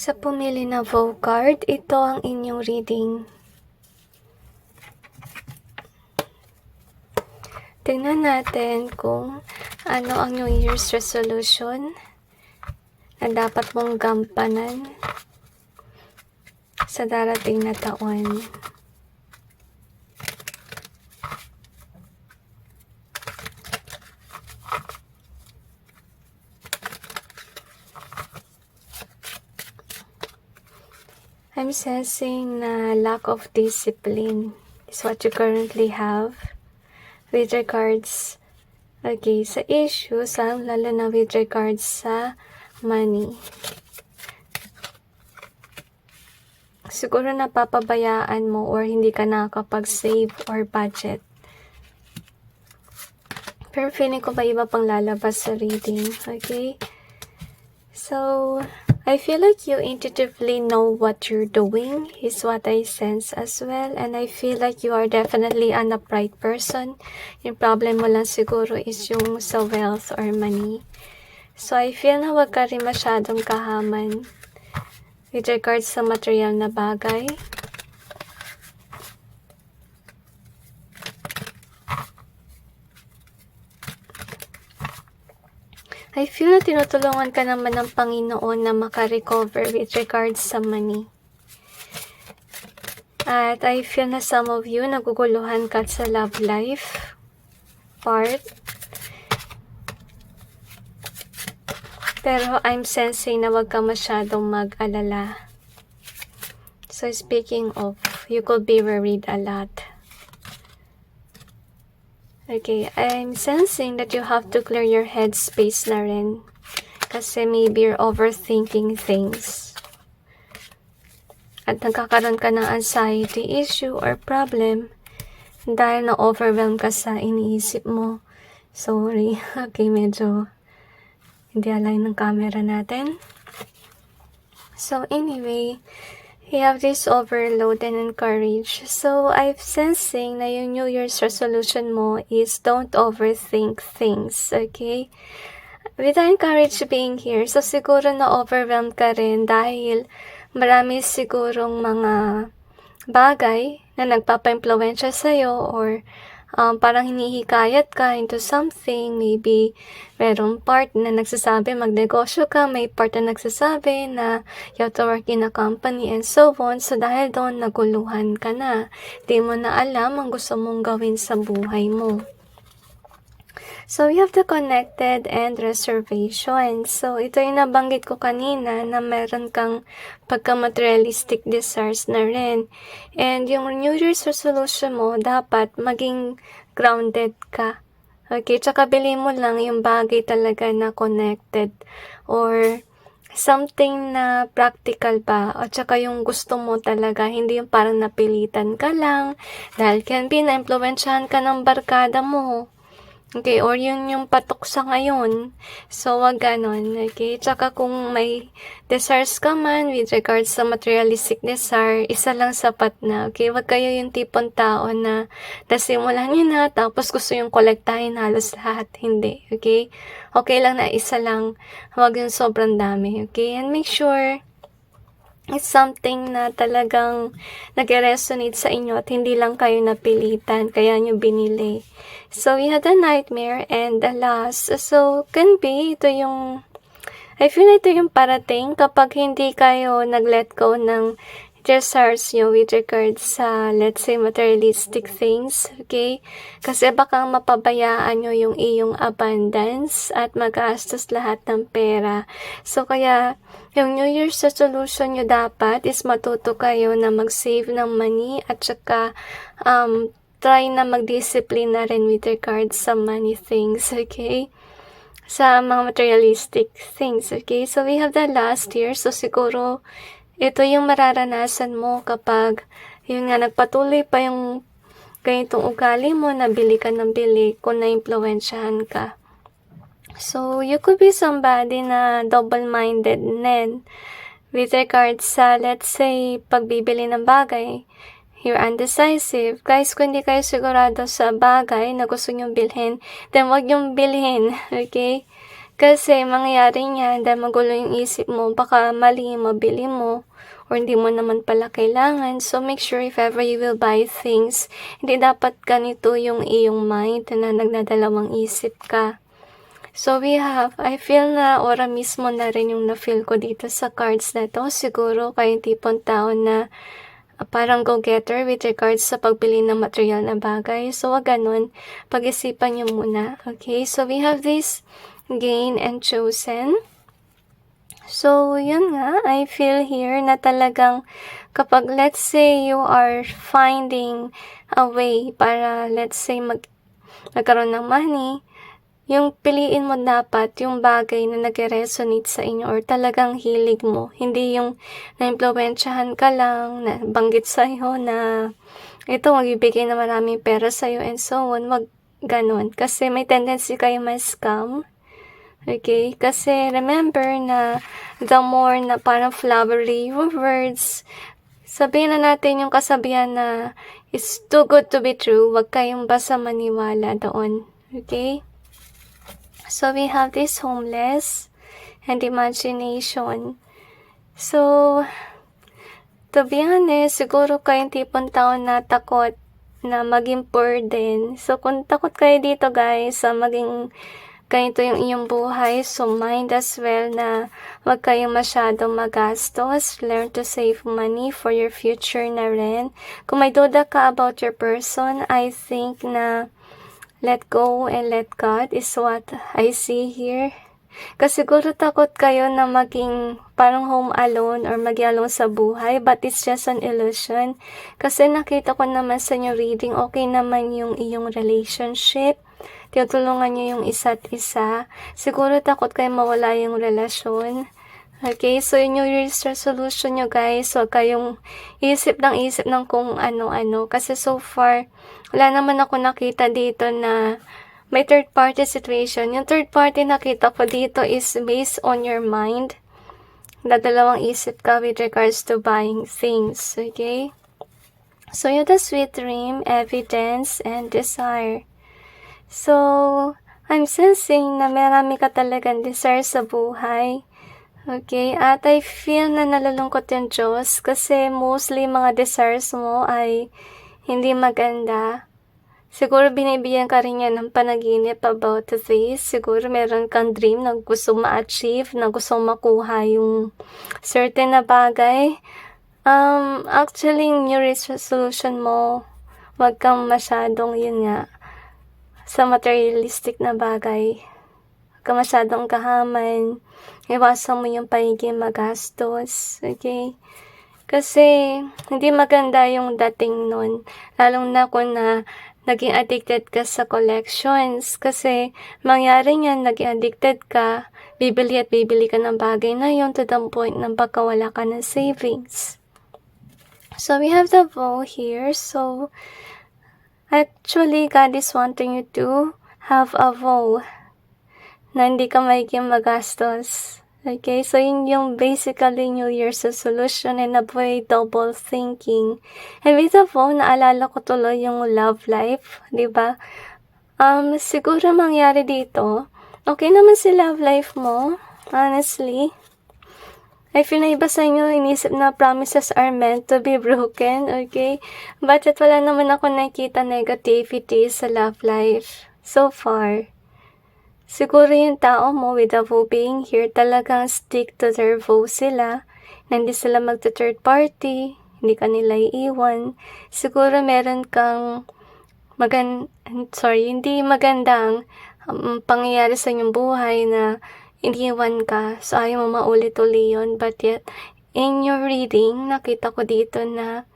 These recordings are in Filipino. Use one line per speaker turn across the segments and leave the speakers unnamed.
Sa pumili ng Vogue card, ito ang inyong reading. Tingnan natin kung ano ang New Year's resolution na dapat mong gampanan sa darating na taon. I'm sensing na lack of discipline is what you currently have with regards, okay, sa issues, lalo na with regards sa money. Siguro napapabayaan mo or hindi ka nakakapag-save or budget. Pero feeling ko ba iba pang lalabas sa reading, okay? So, I feel like you intuitively know what you're doing is what I sense as well. And I feel like you are definitely an upright person. Yung problem mo lang siguro is yung sa wealth or money. So I feel na wag ka rin masyadong kahaman with regards sa material na bagay. I feel na tinutulungan ka naman ng Panginoon na makarecover with regards sa money. At I feel na some of you naguguluhan ka sa love life part. Pero I'm sensing na wag ka masyadong mag-alala. So speaking of, you could be worried a lot. Okay, I'm sensing that you have to clear your head space na rin. Kasi maybe you're overthinking things. At nagkakaroon ka ng anxiety issue or problem dahil na-overwhelm ka sa iniisip mo. Sorry, okay, medyo hindi align ng camera natin. So anyway, you have this overload and encourage. So, I'm sensing na yung New Year's resolution mo is don't overthink things, okay? With the encourage being here, so siguro na-overwhelmed ka rin dahil marami sigurong mga bagay na nagpapa-impluwensya sa'yo or parang hinihikayat ka into something. Maybe merong part na nagsasabi magnegosyo ka, may part na nagsasabi na you have to work in a company and so on. So dahil doon naguluhan ka na, di mo na alam ang gusto mong gawin sa buhay mo. So, we have the connected and reservation. So, ito yung nabanggit ko kanina na meron kang pagka-materialistic desires na rin. And yung New Year's resolution mo, dapat maging grounded ka. Okay, tsaka bilhin mo lang yung bagay talaga na connected or something na practical ba, at saka yung gusto mo talaga, hindi yung parang napilitan ka lang dahil can be na-impluwensyahan ka ng barkada mo. Okay, or yun yung patok sa ngayon. So, wag ganon. Okay, tsaka kung may desires ka man with regards sa materialistic desire, isa lang sapat na. Okay, wag kayo yung tipong tao na nasimulan nyo na, tapos gusto yung kolektahin halos lahat. Hindi, okay? Okay lang na isa lang. Wag yung sobrang dami, okay? And make sure it's something na talagang nag-resonate sa inyo at hindi lang kayo napilitan, kaya nyo binili. So, we had a nightmare and the last. So, can be, ito yung, I feel ito yung parating kapag hindi kayo nag-let go ng desires nyo with regards sa, let's say, materialistic things, okay? Kasi baka mapabayaan nyo yung iyong abundance at magastos lahat ng pera. So, kaya, yung New Year's resolution nyo dapat is matuto kayo na mag-save ng money at saka, try na mag-discipline na rin with regards sa money things, okay? Sa mga materialistic things, okay? So, we have the last year. So, siguro, ito yung mararanasan mo kapag, yun nga, nagpatuloy pa yung ganitong ugali mo, nabili ka ng bili kung na-impluwensyahan ka. So, you could be somebody na double-minded din with regards sa, let's say, pagbibili ng bagay. You're undecisive. Guys, kung hindi kayo sigurado sa bagay na gusto nyong bilhin, then wag nyong bilhin, okay? Kasi mangyayari niyan dahil magulo yung isip mo, baka mali yung mabili mo or hindi mo naman pala kailangan. So, make sure if ever you will buy things, hindi dapat ganito yung iyong mind na nagdadalawang isip ka. So, I feel na ora mismo na rin yung na-feel ko dito sa cards na to. Siguro kayong tipong tao na parang go-getter with regards sa pagbili ng material na bagay. So, wag ganun. Pag-isipan nyo muna. Okay? So, we have this gain and chosen. So, yun nga. I feel here na talagang kapag let's say you are finding a way para let's say magkaroon ng money, yung piliin mo dapat yung bagay na nag-resonate sa inyo or talagang hilig mo. Hindi yung na-impluwensyahan ka lang, na banggit sa'yo na ito magbibigay na maraming pera sa'yo and so on. Wag ganun. Kasi may tendency kayo ma-scam. Okay? Kasi remember na the more na parang flowery yung words, sabihin na natin yung kasabihan na it's too good to be true. Wag kayong basta maniwala doon. Okay? So, we have this homeless and imagination. So, to be honest, siguro kayong tipong tao na takot na maging poor din. So, kung takot kayo dito guys, sa maging ganito yung inyong buhay, so mind as well na wag kayong masyadong magastos. Learn to save money for your future na rin. Kung may duda ka about your person, I think na let go and let God is what I see here. Kasi siguro takot kayo na maging parang home alone or mag-alone sa buhay, but it's just an illusion. Kasi nakita ko naman sa inyo reading, okay naman yung iyong relationship. Tinutulungan nyo yung isa't isa. Siguro takot kayo mawala yung relasyon. Okay, so yung New Year's resolution nyo guys, huwag kayong isip ng kung ano-ano. Kasi so far, wala naman ako nakita dito na may third party situation. Yung third party nakita ko dito is based on your mind. Dadalawang isip ka with regards to buying things. Okay? So you're the sweet dream, evidence, and desire. So, I'm sensing na marami ka talagang desire sa buhay. Okay, at I feel na nalulungkot yung Diyos kasi mostly mga desires mo ay hindi maganda. Siguro binibigyan ka rin yan ng panaginip about this. Siguro meron kang dream na gusto ma-achieve, na gusto makuha yung certain na bagay. Actually, yung New Year's resolution mo, wag kang masyadong yun nga, sa materialistic na bagay. Wag kang masyadong kahaman. Iwasan mo yung pagiging magastos. Okay? Kasi, hindi maganda yung dating nun. Lalong na kung na naging addicted ka sa collections. Kasi, mangyari niyan, naging addicted ka, bibili at bibili ka ng bagay na yun to the point na baka wala ka ng savings. So, we have the vow here. So, actually, God is wanting you to have a vow na hindi ka magiging magastos. Okay, so yun yung basically New Year's resolution and avoid double thinking. And with the vow, naalala ko tuloy yung love life, di ba? Siguro mangyari dito, okay naman si love life mo, honestly. I feel na iba sa inyo, inisip na promises are meant to be broken, okay? But wala naman ako nakita negativity sa love life so far. Siguro yung tao mo with the vow being here, talagang stick to their vow sila. Na hindi sila magta-third party, hindi ka nila iiwan. Siguro meron kang hindi magandang pangyayari sa inyong buhay na iniwan ka. So, ayaw mo maulit-uli yun. But yet, in your reading, nakita ko dito na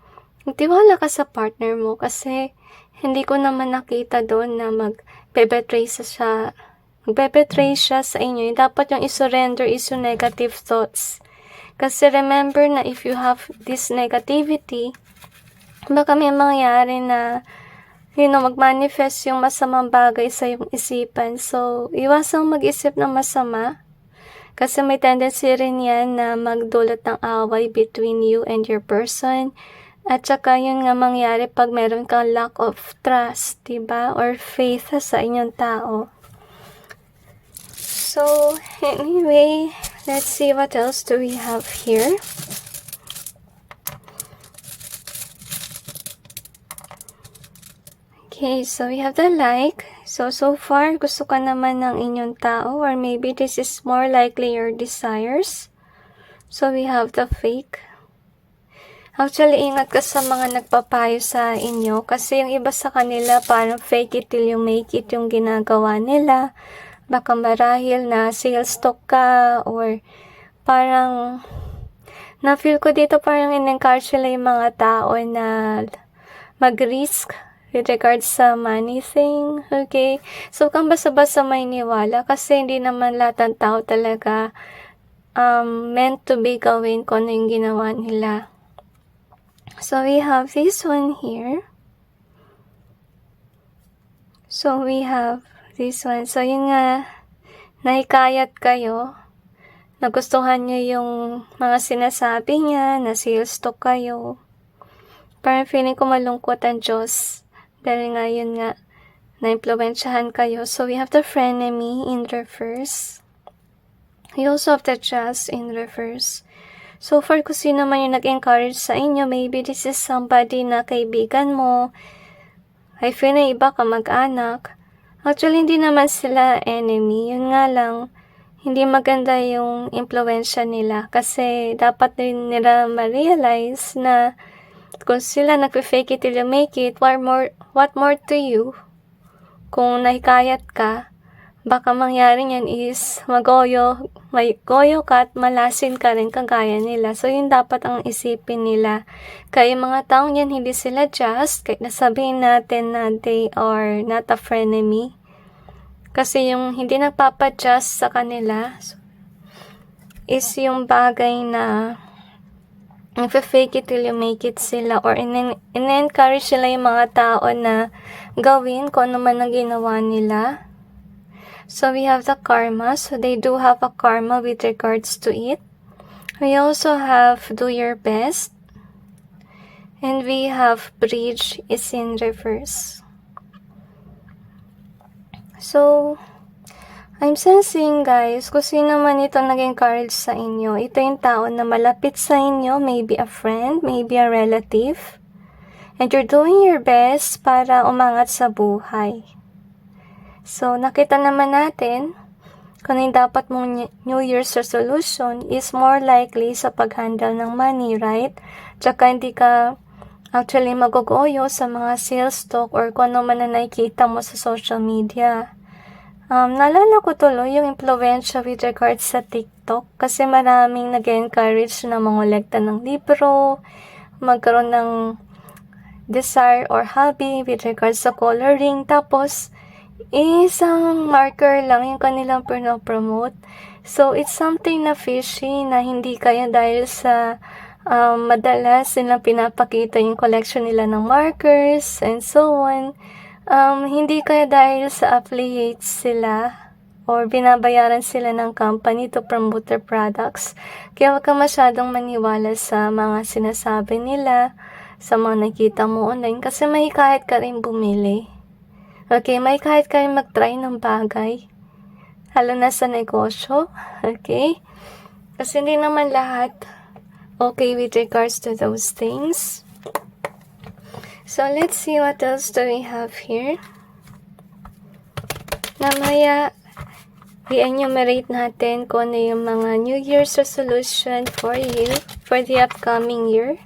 tiwala ka sa partner mo kasi hindi ko naman nakita doon na mag-betray siya sa inyo. Dapat yung isurrender is yung negative thoughts. Kasi remember na if you have this negativity, baka may mangyari na mag-manifest yung masamang bagay sa iyong isipan. So, iwasang mag-isip ng masama. Kasi may tendency rin yan na magdulot ng away between you and your person. At saka yun nga mangyari pag meron kang lack of trust, diba? Or faith sa inyong tao. So, anyway, let's see what else do we have here. Okay, so we have the like. So far, gusto ka naman ng inyong tao, or maybe this is more likely your desires. So we have the fake. Actually, ingat ka sa mga nagpapayo sa inyo kasi yung iba sa kanila parang fake it till you make it yung ginagawa nila. Baka marahil na sales talk ka, or parang na-feel ko dito parang in-encourage nila yung mga tao na mag-risk with regards sa money thing, okay? So, kang basta-basta may niwala kasi hindi naman lahat ng tao talaga meant to be gawin kung ano yung ginawa nila. So, we have this one here. So, we have this one. So, yun nga, nahikayat kayo. Nagustuhan nyo yung mga sinasabi niya, na sales talk kayo. Parang feeling ko malungkot ang Diyos. Dahil nga yun nga, na-impluwensyahan kayo. So, we have the frenemy in reverse. We also have the trust in reverse. So, for kung sino man yung nag-encourage sa inyo, maybe this is somebody na kaibigan mo. I feel na iba ka mag-anak. Actually, hindi naman sila enemy. Yun nga lang, hindi maganda yung impluwensya nila. Kasi, dapat rin nila ma-realize na kung sila nag-fake it till you make it, what more to you? Kung nahikayat ka, baka mangyari niyan is may goyo ka at malasin ka rin kagaya nila. So, yun dapat ang isipin nila. Kaya yung mga taong yan, hindi sila just, kahit nasabihin natin na they are not a frenemy. Kasi yung hindi nagpapa-just sa kanila is yung bagay na fake it till you make it sila, or in-encourage sila yung mga tao na gawin kung ano man ang ginawa nila. So, we have the karma. So, they do have a karma with regards to it. We also have do your best. And we have bridge is in reverse. So, I'm sensing guys, kung sino man ito nag-encourage sa inyo, ito yung tao na malapit sa inyo, maybe a friend, maybe a relative. And you're doing your best para umangat sa buhay. So, nakita naman natin kung yung dapat mong New Year's resolution is more likely sa pag-handle ng money, right? Tsaka hindi ka actually magugoyo sa mga sales talk or kung ano man na nakikita mo sa social media. Naalala ko tuloy yung impluwensya with regards sa TikTok kasi maraming nag-encourage na mangolekta ng libro, magkaroon ng desire or hobby with regards sa coloring, tapos isang marker lang yung kanilang promote. So, it's something na fishy na hindi kaya dahil sa madalas nilang pinapakita yung collection nila ng markers and so on. Hindi kaya dahil sa affiliates sila or binabayaran sila ng company to promote their products. Kaya wag ka masyadong maniwala sa mga sinasabi nila, sa mga nakita mo online kasi mahikayat ka rin bumili. Okay, may kahit kayo mag-try ng bagay. Halo na sa negosyo. Okay? Kasi hindi naman lahat okay with regards to those things. So, let's see what else do we have here. Namaya, i-enumerate natin kung ano yung mga New Year's resolution for you, for the upcoming year.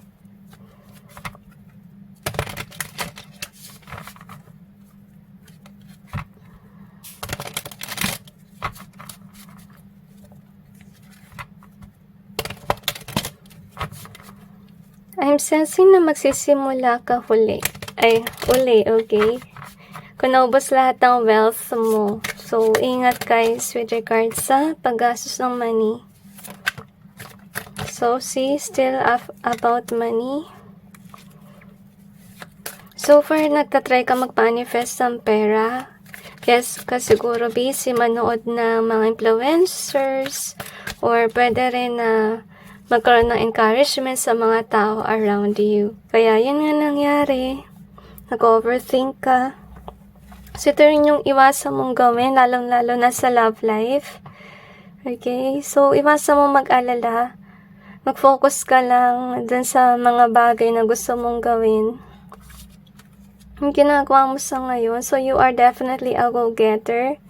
I'm sensing na magsisimula ka uli, okay? Kung naubos lahat ng wealth mo. So, ingat guys with regards sa paggastos ng money. So, see, still about money. So far, nagtatry ka mag-manifest ng pera. Yes, kasi siguro busy manood ng mga influencers or pwede rin na magkaroon ng encouragement sa mga tao around you. Kaya yun nga nangyari. Nag-overthink ka. So ito rin yung iwasan mong gawin, lalong-lalo na sa love life. Okay? So, iwasan mo mag-alala. Mag-focus ka lang dun sa mga bagay na gusto mong gawin. Yung ginagawa mo sa ngayon. So, you are definitely a go-getter.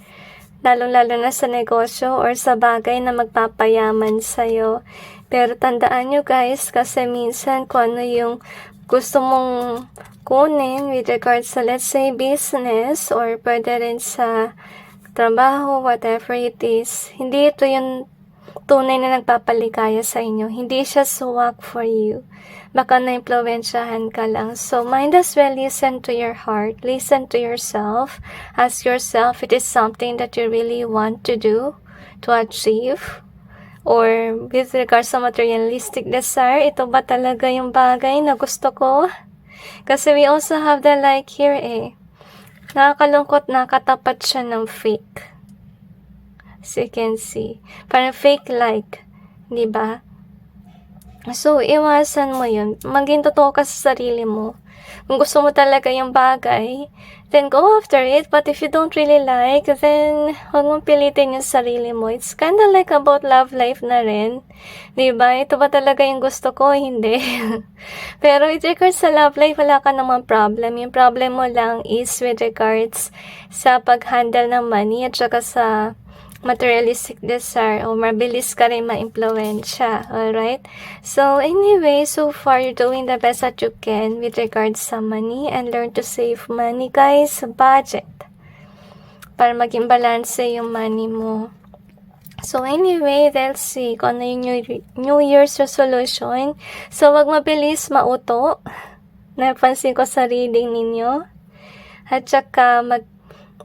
Lalong-lalo na sa negosyo or sa bagay na magpapayaman sa'yo. Pero tandaan nyo guys, kasi minsan kung ano yung gusto mong kunin with regards sa let's say business or pwede rin sa trabaho, whatever it is, hindi ito yung tunay na nagpapaligaya sa inyo. Hindi siya swak for you. Baka na-impluwensyahan ka lang. So, might as well listen to your heart. Listen to yourself. Ask yourself, it is something that you really want to do, to achieve. Or with regards sa materialistic desire, ito ba talaga yung bagay na gusto ko? Kasi we also have the like here Nakakalungkot, nakatapat siya ng fake. As you can see. Parang fake like. Diba? So, iwasan mo yun. Maging totoo ka sa sarili mo. Kung gusto mo talaga yung bagay, then go after it. But if you don't really like, then huwag mong pilitin yung sarili mo. It's kinda like about love life na rin. Diba? Ito ba talaga yung gusto ko? Hindi. Pero with regards sa love life, wala ka namang problem. Yung problem mo lang is with regards sa pag-handle ng money at saka sa materialistic desire o mabilis ka rin ma-impluwensya. Alright? So, anyway, so far, you're doing the best that you can with regards sa money and learn to save money, guys. Budget. Para maging balance yung money mo. So, anyway, let's see kung ano yung New Year's resolution. So, wag mabilis mauto. Napansin ko sa reading ninyo. At saka,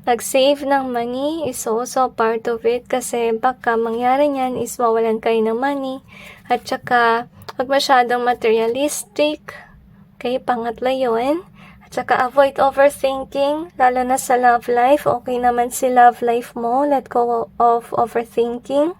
mag-save ng money is also part of it kasi baka mangyari niyan is mawalan kayo ng money. At saka, wag masyadong materialistic. Okay, pangatlo yun. At saka, avoid overthinking, lalo na sa love life. Okay naman si love life mo. Let go of overthinking.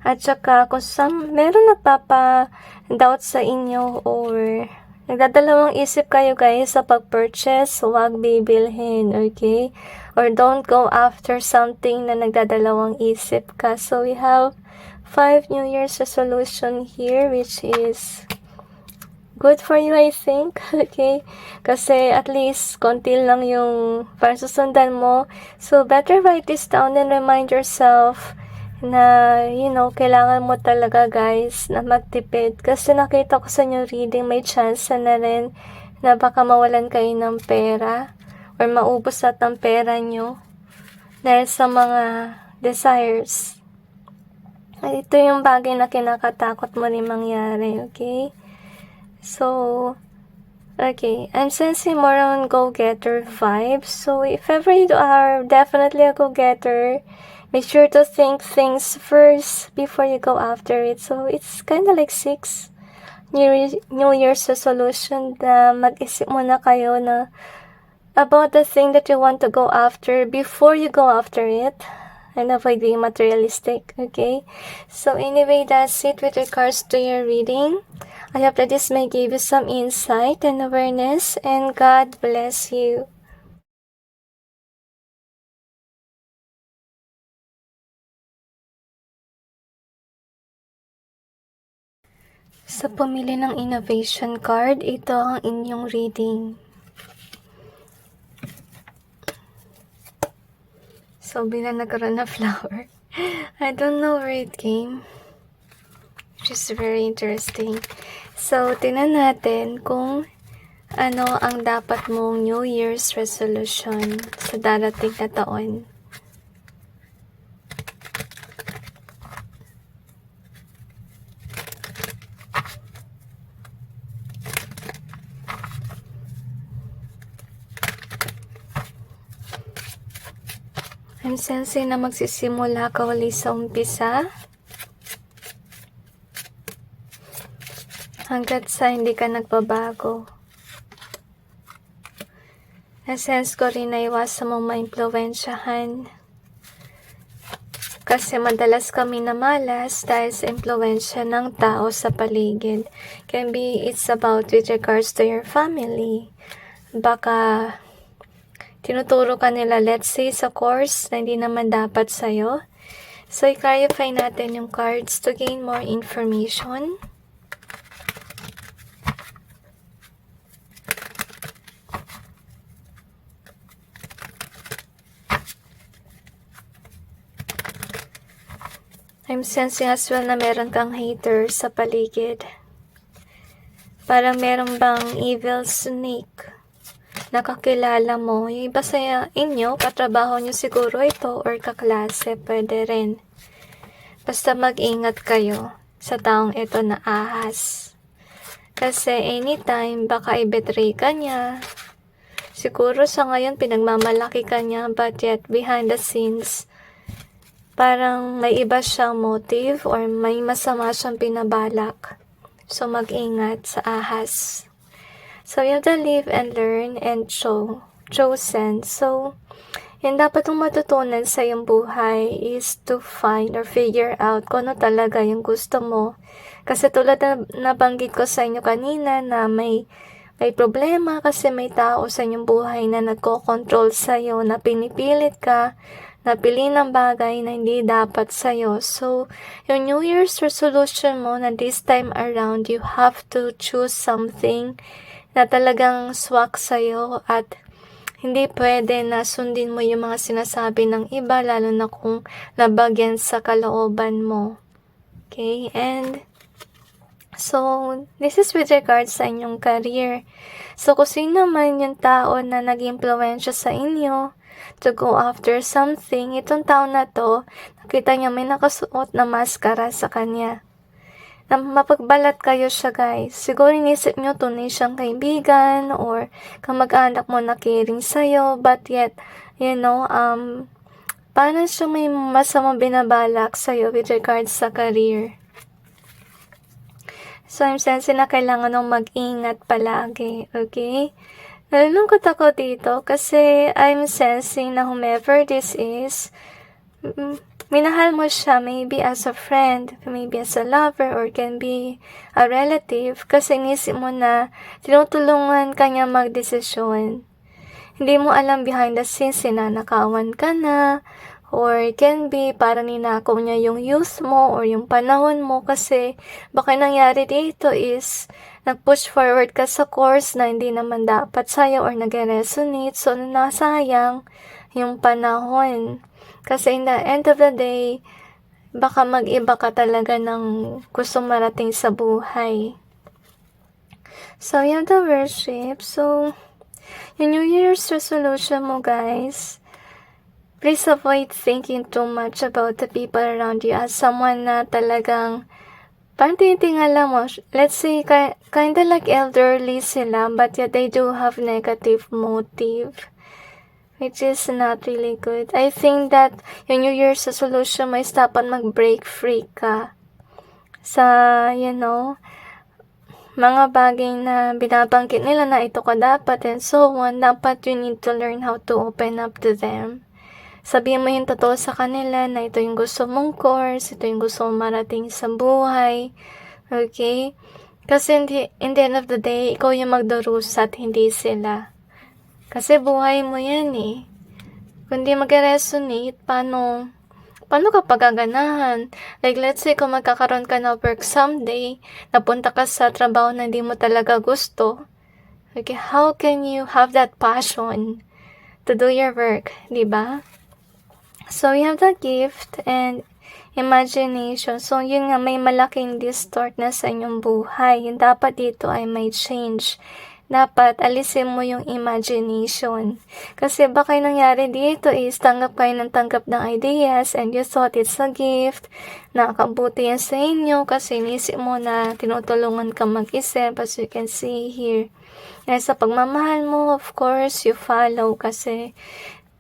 At saka, kung meron nagpapa-doubt sa inyo or nagdadalawang isip kayo guys sa pag-purchase, huwag bibilhin, okay? Or don't go after something na nagdadalawang isip ka. So, we have 5 New Year's resolution here, which is good for you, I think. Okay? Kasi at least, konti lang yung parang susundan mo. So, better write this down and remind yourself na, kailangan mo talaga guys na magtipid. Kasi nakita ko sa inyo reading, may chance na rin na baka mawalan kayo ng pera or maubos at ang pera nyo dahil sa mga desires. Ito yung bagay na kinakatakot mo rin mangyari, okay? So, okay, I'm sensing more on go-getter vibes. So, if ever you are definitely a go-getter, make sure to think things first before you go after it. So, it's kind of like 6 New Year's resolution na mag-isip muna kayo na about the thing that you want to go after before you go after it. And avoid being materialistic, okay? So, anyway, that's it with regards to your reading. I hope that this may give you some insight and awareness, and God bless you. Sa pumili ng innovation card, ito ang inyong reading. So, bilang nagkaroon na flower. I don't know where it came. Which is very interesting. So, tingnan natin kung ano ang dapat mong New Year's resolution sa darating na taon. I'm sensing na magsisimula ka uli sa umpisa. Hanggat sa hindi ka nagbabago. Na-sense ko rin na iwasan mong ma-impluwensyahan. Kasi madalas kami namalas dahil sa impluwensya ng tao sa paligid. Can be it's about with regards to your family. Baka tinuturo ka nila, let's say, sa course na hindi naman dapat sa'yo. So, i-clarify natin yung cards to gain more information. I'm sensing as well na meron kang hater sa paligid. Parang meron bang evil snake na kakilala mo. Yung iba sa inyo, katrabaho nyo siguro ito or kaklase, pwede rin. Basta mag-ingat kayo sa taong ito na ahas. Kasi anytime, baka i-betray ka niya. Siguro sa ngayon, pinagmamalaki ka niya, but yet behind the scenes, parang may iba siyang motive or may masama siyang pinabalak. So, mag-ingat sa ahas. So, you have to live and learn and chosen. So, yung dapat mong matutunan sa iyong buhay is to find or figure out kung ano talaga yung gusto mo. Kasi tulad na nabanggit ko sa inyo kanina na may problema kasi may tao sa inyong buhay na nagko-control sa'yo, na pinipilit ka, napili ng bagay na hindi dapat sa'yo. So, yung New Year's resolution mo na this time around, you have to choose something na talagang swak sa'yo at hindi pwede na sundin mo yung mga sinasabi ng iba, lalo na kung nabagyan sa kalooban mo. Okay? And, so, this is with regards sa inyong career. So, kung sino man yung tao na nag-impluwensya sa inyo to go after something, itong tao na to, nakita niya may nakasuot na maskara sa kanya. Na mapagbalat kayo siya, guys. Siguro inisip nyo tunay siyang kaibigan or kamag-anak mo na caring sa'yo, but yet, parang siya may masamang binabalak sa'yo with regards sa career. So, I'm sensing na kailangan nung mag-ingat palagi, okay? Nalulungkot ako dito kasi I'm sensing na whomever this is, minahal mo siya maybe as a friend, maybe as a lover, or can be a relative kasi inisip mo na tinutulungan ka niya magdesisyon. Hindi mo alam behind the scenes, sinanakawan ka na, or can be parang ninakaw niya yung youth mo or yung panahon mo kasi baka nangyari dito is nag-push forward ka sa course na hindi naman dapat sa'yo or nag-resonate, so nasayang yung panahon. Kasi in the end of the day, baka mag-iba ka talaga ng gusto marating sa buhay. So, you have the worship. So, yung New Year's resolution mo, guys, please avoid thinking too much about the people around you as someone na talagang parang tinitingala mo. Let's say, kinda like elderly sila, but yet they do have negative motive, which is not really good. I think that yung New Year's resolution mo is dapat mag-break free ka sa, mga bagay na binabanggit nila na ito ka dapat and so on. Dapat you need to learn how to open up to them. Sabihin mo yung totoo sa kanila na ito yung gusto mong course, ito yung gusto mong marating sa buhay. Okay? Kasi in the end of the day, ikaw yung magdurusa at hindi sila. Kasi buhay mo yan eh. Kung di mag-resonate, paano ka pagaganahan? Like let's say kung magkakaroon ka na work someday, napunta ka sa trabaho na hindi mo talaga gusto. Okay, how can you have that passion to do your work, di ba? So, you have the gift and imagination. So, yun nga, may malaking distort na sa inyong buhay. Yung dapat dito ay may change. Dapat alisin mo yung imagination. Kasi baka yung nangyari dito is tanggap kayo ng ideas and you thought it's a gift. Nakakabuti yan sa inyo kasi inisip mo na tinutulungan ka mag-isip as you can see here. And sa pagmamahal mo, of course, you follow kasi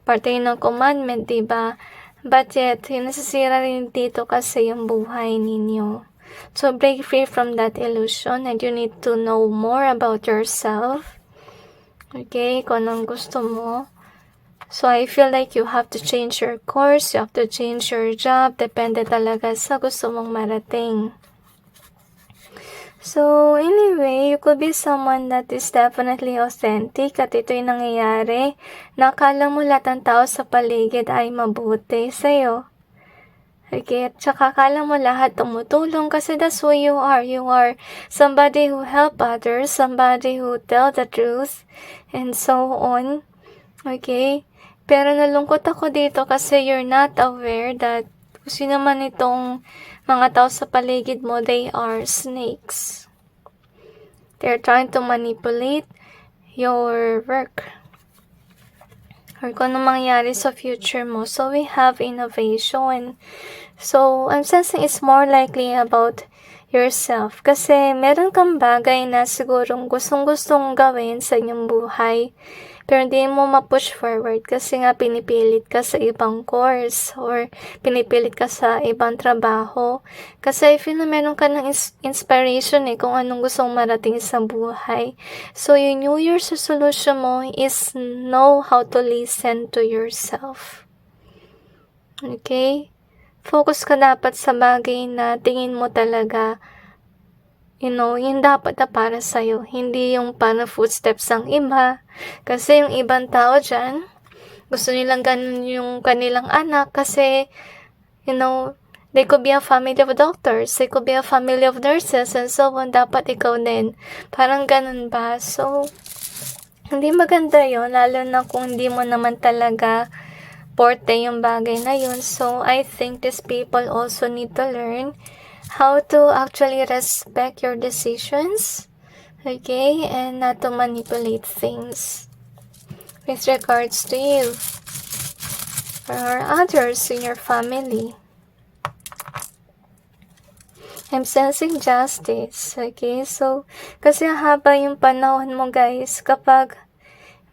parte ng commandment, diba? But yet, nasisira rin dito kasi yung buhay ninyo. So, break free from that illusion and you need to know more about yourself. Okay? Kung anong gusto mo. So, I feel like you have to change your course, you have to change your job. Depende talaga sa gusto mong marating. So, anyway, you could be someone that is definitely authentic at ito'y nangyayari. Nakala mo lahat ng tao sa paligid ay mabuti sa'yo. Okay, at saka akala mo lahat tumutulong kasi that's who you are. You are somebody who help others, somebody who tell the truth, and so on. Okay? Pero nalungkot ako dito kasi you're not aware that kung sino man itong mga tao sa paligid mo, they are snakes. They're trying to manipulate your work or kung ano mangyari sa future mo. So, we have innovation. So, I'm sensing it's more likely about yourself. Kasi meron kang bagay na sigurong gustong-gustong gawin sa inyong buhay. Pero hindi mo ma-push forward kasi nga pinipilit ka sa ibang course or pinipilit ka sa ibang trabaho. Kasi I feel na meron ka ng inspiration kung anong gustong marating sa buhay. So, yung New Year's resolution mo is know how to listen to yourself. Okay? Focus ka dapat sa bagay na tingin mo talaga yung dapat na para sa'yo. Hindi yung para footsteps ng iba. Kasi yung ibang tao dyan, gusto nilang ganun yung kanilang anak kasi, they could be a family of doctors, they could be a family of nurses, and so on. Dapat ikaw din. Parang ganun ba? So, hindi maganda yun, lalo na kung hindi mo naman talaga forte yung bagay na yun. So, I think these people also need to learn how to actually respect your decisions, okay, and not to manipulate things with regards to you or others in your family. I'm sensing justice, okay, so, kasi haba yung panahon mo guys, kapag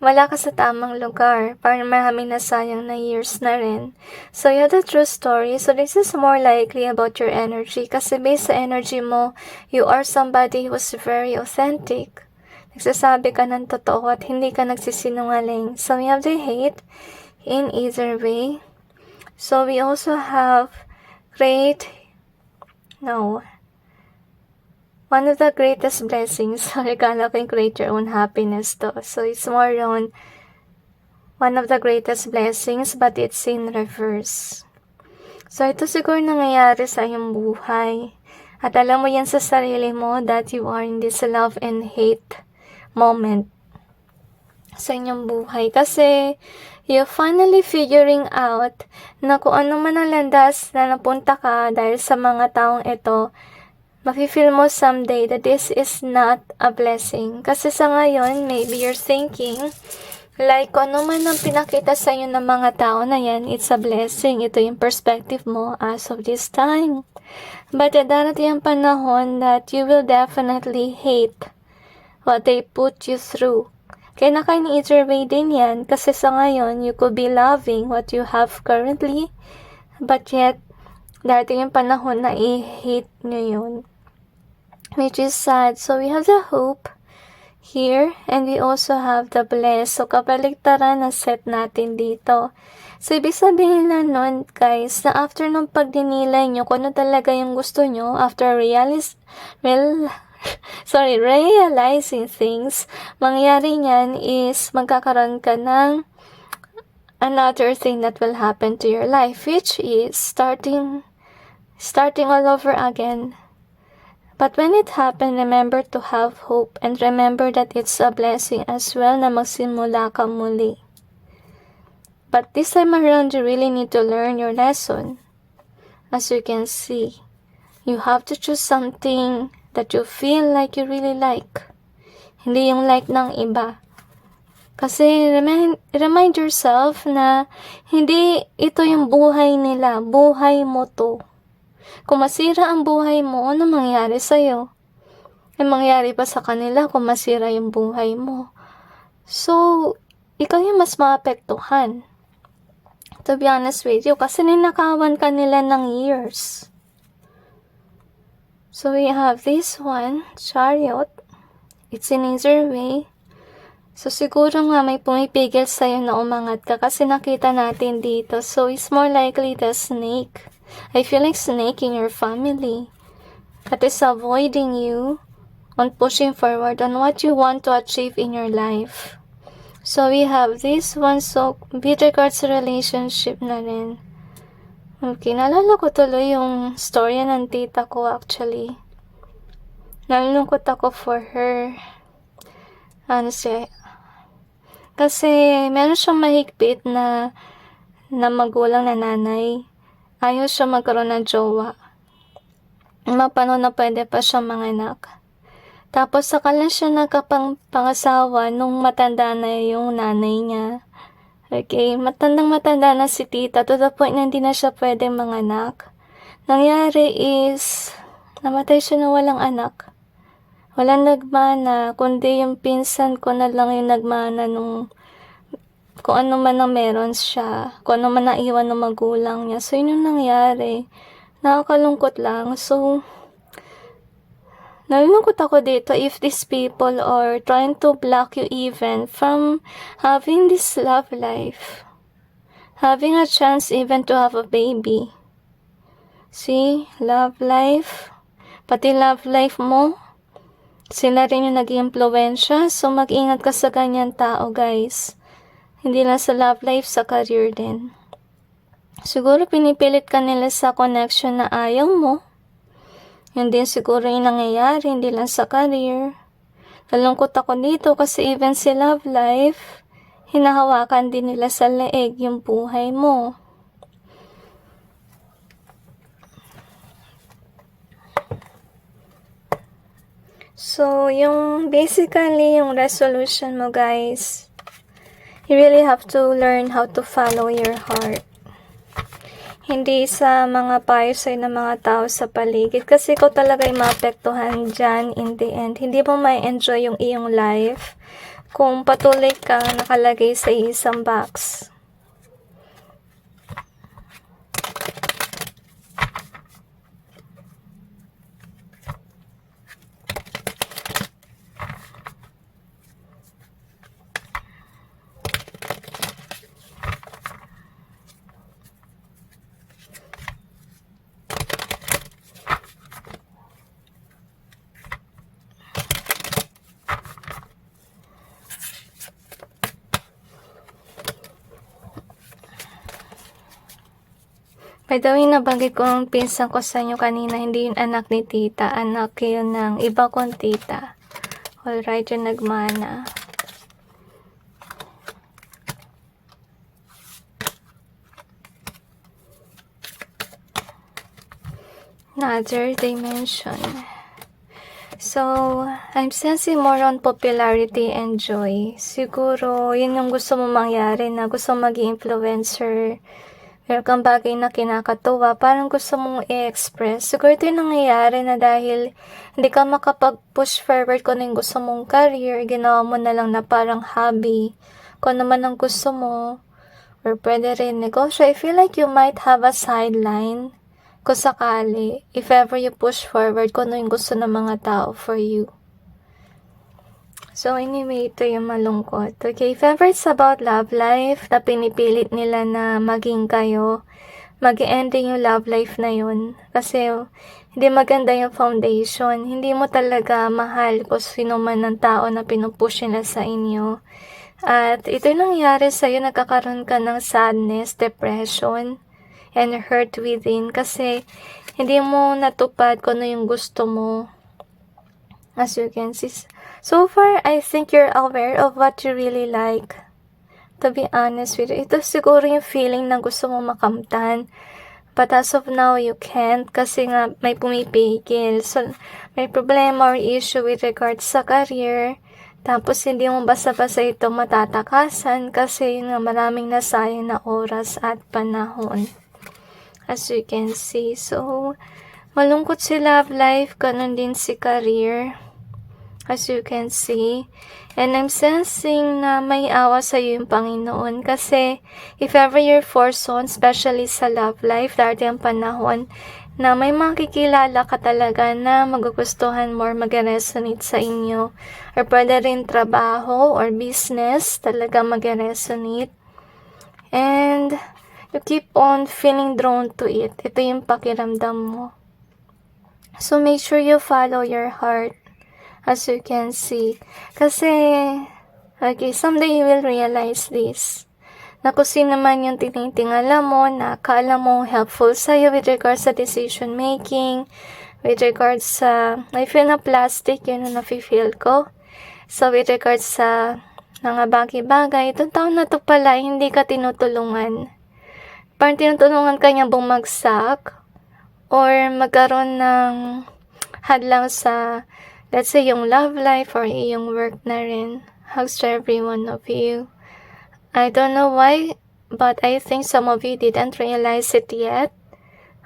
wala ka sa tamang lugar, parang marami na sayang na years na rin. So, yeah, the true story. So, this is more likely about your energy. Kasi based sa energy mo, you are somebody who's very authentic. Nagsasabi ka ng totoo at hindi ka nagsisinungaling. So, we have the hate in either way. So, we also have one of the greatest blessings, regalo ko yung create your own happiness to. So, it's more on one of the greatest blessings, but it's in reverse. So, ito siguro nangyayari sa iyong buhay. At alam mo yan sa sarili mo that you are in this love and hate moment sa inyong buhay. Kasi, you're finally figuring out na kung ano man ang landas na napunta ka dahil sa mga taong ito, mafe-feel mo someday that this is not a blessing. Kasi sa ngayon, maybe you're thinking, like, kung ano man ang pinakita sa inyo ng mga tao na yan, it's a blessing. Ito yung perspective mo as of this time. But darating ang panahon that you will definitely hate what they put you through. Kaya naka-either way din yan, kasi sa ngayon, you could be loving what you have currently, but yet, darating yung panahon na i-hate nyo yun. Which is sad. So, we have the hope here, and we also have the bless. So, kabaligtaran na set natin dito. So, ibig sabihin na nun, guys, na after nung pagdinilay nyo, kung ano talaga yung gusto nyo, after realizing things, mangyari niyan is magkakaroon ka ng another thing that will happen to your life, which is starting all over again. But when it happened, remember to have hope and remember that it's a blessing as well na magsimula ka muli. But this time around, you really need to learn your lesson. As you can see, you have to choose something that you feel like you really like. Hindi yung like ng iba. Kasi remind yourself na hindi ito yung buhay nila, buhay mo to. Kung masira ang buhay mo, ano mangyari sa'yo? Ay mangyari pa sa kanila kung masira yung buhay mo. So, ikaw yung mas maapektuhan. To be honest with you, kasi ninakawan ka nila ng years. So, we have this one, Chariot. It's in either way. So, siguro nga may pumipigil sa'yo na umangat ka kasi nakita natin dito. So, it's more likely the snake. I feel like snake in your family that is avoiding you on pushing forward on what you want to achieve in your life. So, we have this one. So, with regards to relationship na rin, Okay, naalala ko tuloy yung storya ng tita ko actually. Nalulungkot ako for her. Kasi meron siyang mahigpit na magulang na nanay. Ayaw siya magkaroon ng jowa. Mapanahon na pwede pa siya manganak. Tapos saka lang siya nagkapangasawa nung matanda na yung nanay niya. Okay, matandang-matanda na si tita to the point na hindi na siya pwede manganak. Nangyari is, namatay siya na walang anak. Walang nagmana, kundi yung pinsan ko na lang yung nagmana nung kung ano man ang meron siya, kung ano man naiwan ng magulang niya. So, yun yung nangyari. Nakakalungkot lang. So, nalulungkot ako dito if these people are trying to block you even from having this love life. Having a chance even to have a baby. See, love life. Pati love life mo, sila rin yung nag-iimpluwensya. So, mag-ingat ka sa ganyan tao, guys. Hindi lang sa love life, sa career din. Siguro pinipilit ka nila sa connection na ayaw mo. Yun din siguro yung nangyayari, hindi lang sa career. Nalungkot ako dito kasi even si love life, hinahawakan din nila sa leeg yung buhay mo. So, basically, yung resolution mo, guys, you really have to learn how to follow your heart. Hindi sa mga payo sa'yo ng mga tao sa paligid. Kasi ikaw talaga yung maapektuhan dyan in the end. Hindi mo ma-enjoy yung iyong life kung patuloy kang nakalagay sa isang box. By the way, nabanggit ko ang pinsan ko sa inyo kanina, hindi yung anak ni tita, anak yun ng iba kong tita. Alright, yung nagmana. Another dimension. So, I'm sensing more on popularity and joy. Siguro, yun yung gusto mo mangyari na gusto maging influencer. Meron kang bagay na kinakatuwa, parang gusto mong i-express. Siguro ito yung nangyayari na dahil hindi ka makapag-push forward kung ano yung gusto mong career, ginawa mo na lang na parang hobby. Kung ano man ang gusto mo, or pwede rin negosyo. I feel like you might have a sideline kung sakali, if ever you push forward kung ano yung gusto ng mga tao for you. So anyway, ito yung malungkot. Okay, if ever it's about love life, na pinipilit nila na maging kayo, mag-ending yung love life na yun. Kasi hindi maganda yung foundation. Hindi mo talaga mahal kung sino man ng tao na pinupush nila sa inyo. At ito yung nangyari sa'yo, nagkakaroon ka ng sadness, depression, and hurt within. Kasi hindi mo natupad kung ano yung gusto mo. As you can see. So far, I think you're aware of what you really like. To be honest with you, ito siguro yung feeling na gusto mo makamtan. But as of now, you can't kasi nga may pumipigil. So, may problema or issue with regards sa career. Tapos, hindi mo basta-basta ito matatakasan kasi yun nga maraming nasayang na oras at panahon. As you can see. So, malungkot si love life, ganun din si career. As you can see. And I'm sensing na may awa sa iyo yung Panginoon. Kasi, if ever you're forced especially sa love life, dati ang panahon na may makikilala ka talaga na magugustuhan mo or mag-resonate sa inyo. Or pwede rin trabaho or business talaga mag-resonate. And, you keep on feeling drawn to it. Ito yung pakiramdam mo. So, make sure you follow your heart. As you can see. Kasi, okay, someday you will realize this. na kung sino man yung tinitingala mo na akala mo helpful sa'yo with regards sa decision making, with regards sa, I feel na plastic, yun ang nafe-feel ko. So, with regards sa mga bagay-bagay, itong taon na to pala, hindi ka tinutulungan. Parang tinutulungan ka niya bumagsak or magkaroon ng hadlang sa, let's say, yung love life or yung work na rin. Hugs to every one of you. I don't know why, but I think some of you didn't realize it yet.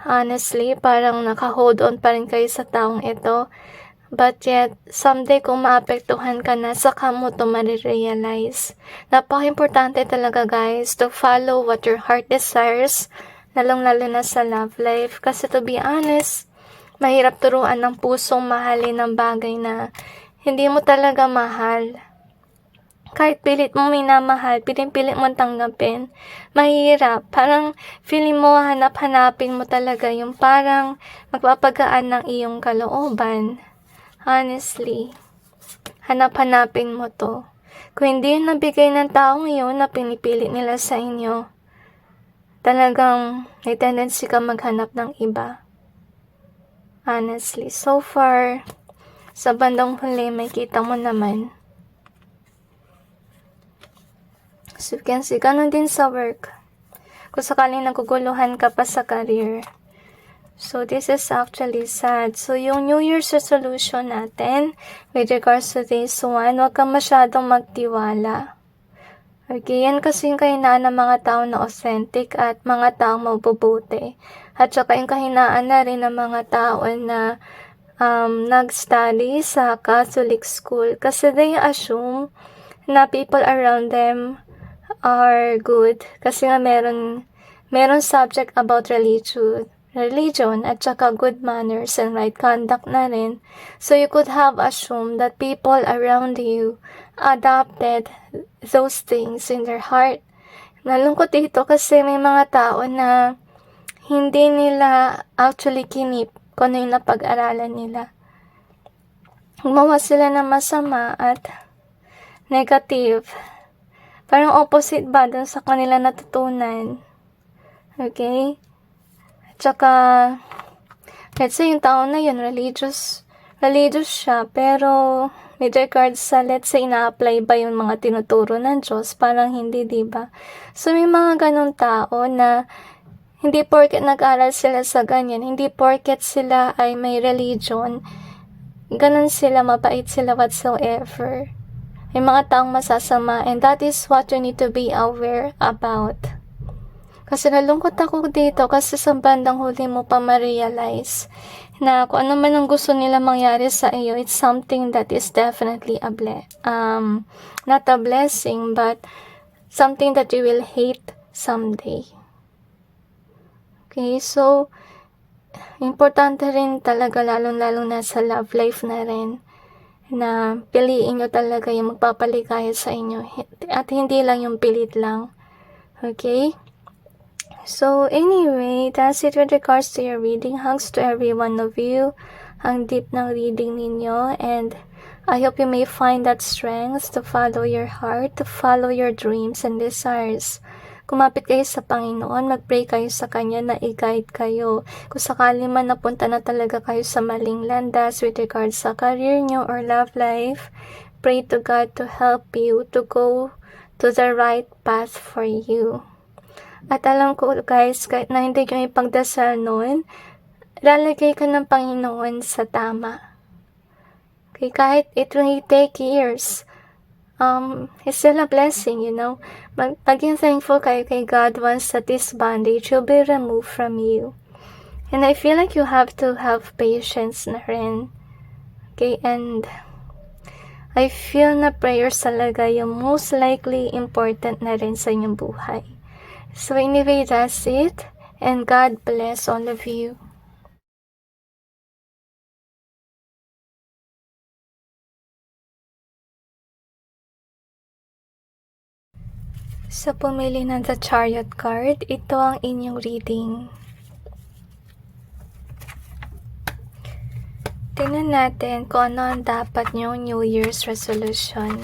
Honestly, parang naka-hold on pa rin kayo sa taong ito. But yet, someday kung maapektuhan ka na, saka mo ito marirealize. Napaka-importante talaga guys, to follow what your heart desires, lalong-lalo na sa love life. Kasi to be honest, mahirap turuan ng pusong mahalin ng bagay na hindi mo talaga mahal. Kahit pilit mo minamahal, pilit mo tanggapin, mahirap. Parang feeling mo, hanap-hanapin mo talaga yung parang magpapagaan ng iyong kalooban. Honestly, hanap-hanapin mo to. Kung hindi yun nabigay ng taong yun na pinipilit nila sa inyo, talagang may tendency ka maghanap ng iba. Honestly, so far, sa bandang huli, may kita mo naman. So you can see, ganun din sa work. Kung sakaling naguguluhan ka pa sa career. So, this is actually sad. So, yung New Year's resolution natin, with regards to this one, huwag kang masyadong magtiwala. Okay, yan kasi yung kahinaan ng mga tao na authentic at mga tao mabubuti. At saka yung kahinaan na rin ng mga tao na nag-study sa Catholic school. Kasi they assume na people around them are good. Kasi nga meron subject about religion at saka good manners and right conduct na rin. So you could have assumed that people around you adopted those things in their heart. Nalungkot dito kasi may mga tao na hindi nila actually kinip kung ano yung napag-aralan nila. Gumawa sila ng masama at negative. Parang opposite ba dun sa kanila natutunan. Okay? Tsaka, let's say yung tao na yun, religious siya, pero with regards sa, let's say, ina-apply ba yung mga tinuturo ng Diyos, parang hindi, diba? So, may mga ganun tao na hindi porket nag-aral sila sa ganyan, hindi porket sila ay may religion, ganun sila, mabait sila whatsoever. May mga taong masasama, and that is what you need to be aware about. Kasi nalungkot ako dito kasi sa bandang huli mo pa ma-realize na kung ano man ang gusto nila mangyari sa iyo, it's something that is definitely not a blessing, but something that you will hate someday. Okay, so importante rin talaga lalong-lalo na sa love life na rin na piliin nyo talaga yung magpapaligaya sa inyo at hindi lang yung pilit lang. Okay? So, anyway, that's it with regards to your reading. Hugs to every one of you. Ang deep ng reading ninyo. And I hope you may find that strength to follow your heart, to follow your dreams and desires. Kumapit kayo sa Panginoon, mag-pray kayo sa Kanya na i-guide kayo. Kung sakali man napunta na talaga kayo sa maling landas with regards sa career nyo or love life, pray to God to help you to go to the right path for you. At alam ko guys, kahit na hindi nyo ipagdasal noon, lalagay ka ng Panginoon sa tama. Okay, kahit it will take years, it's still a blessing, you know. Maging thankful kayo kay God once that this bondage will be removed from you. And I feel like you have to have patience na rin. Okay, and I feel na prayers talaga yung most likely important na rin sa inyong buhay. So anyway, that's it. And God bless all of you. Sa pumili ng The Chariot card, ito ang inyong reading. Tingnan natin kung ano ang dapat nyong New Year's resolution.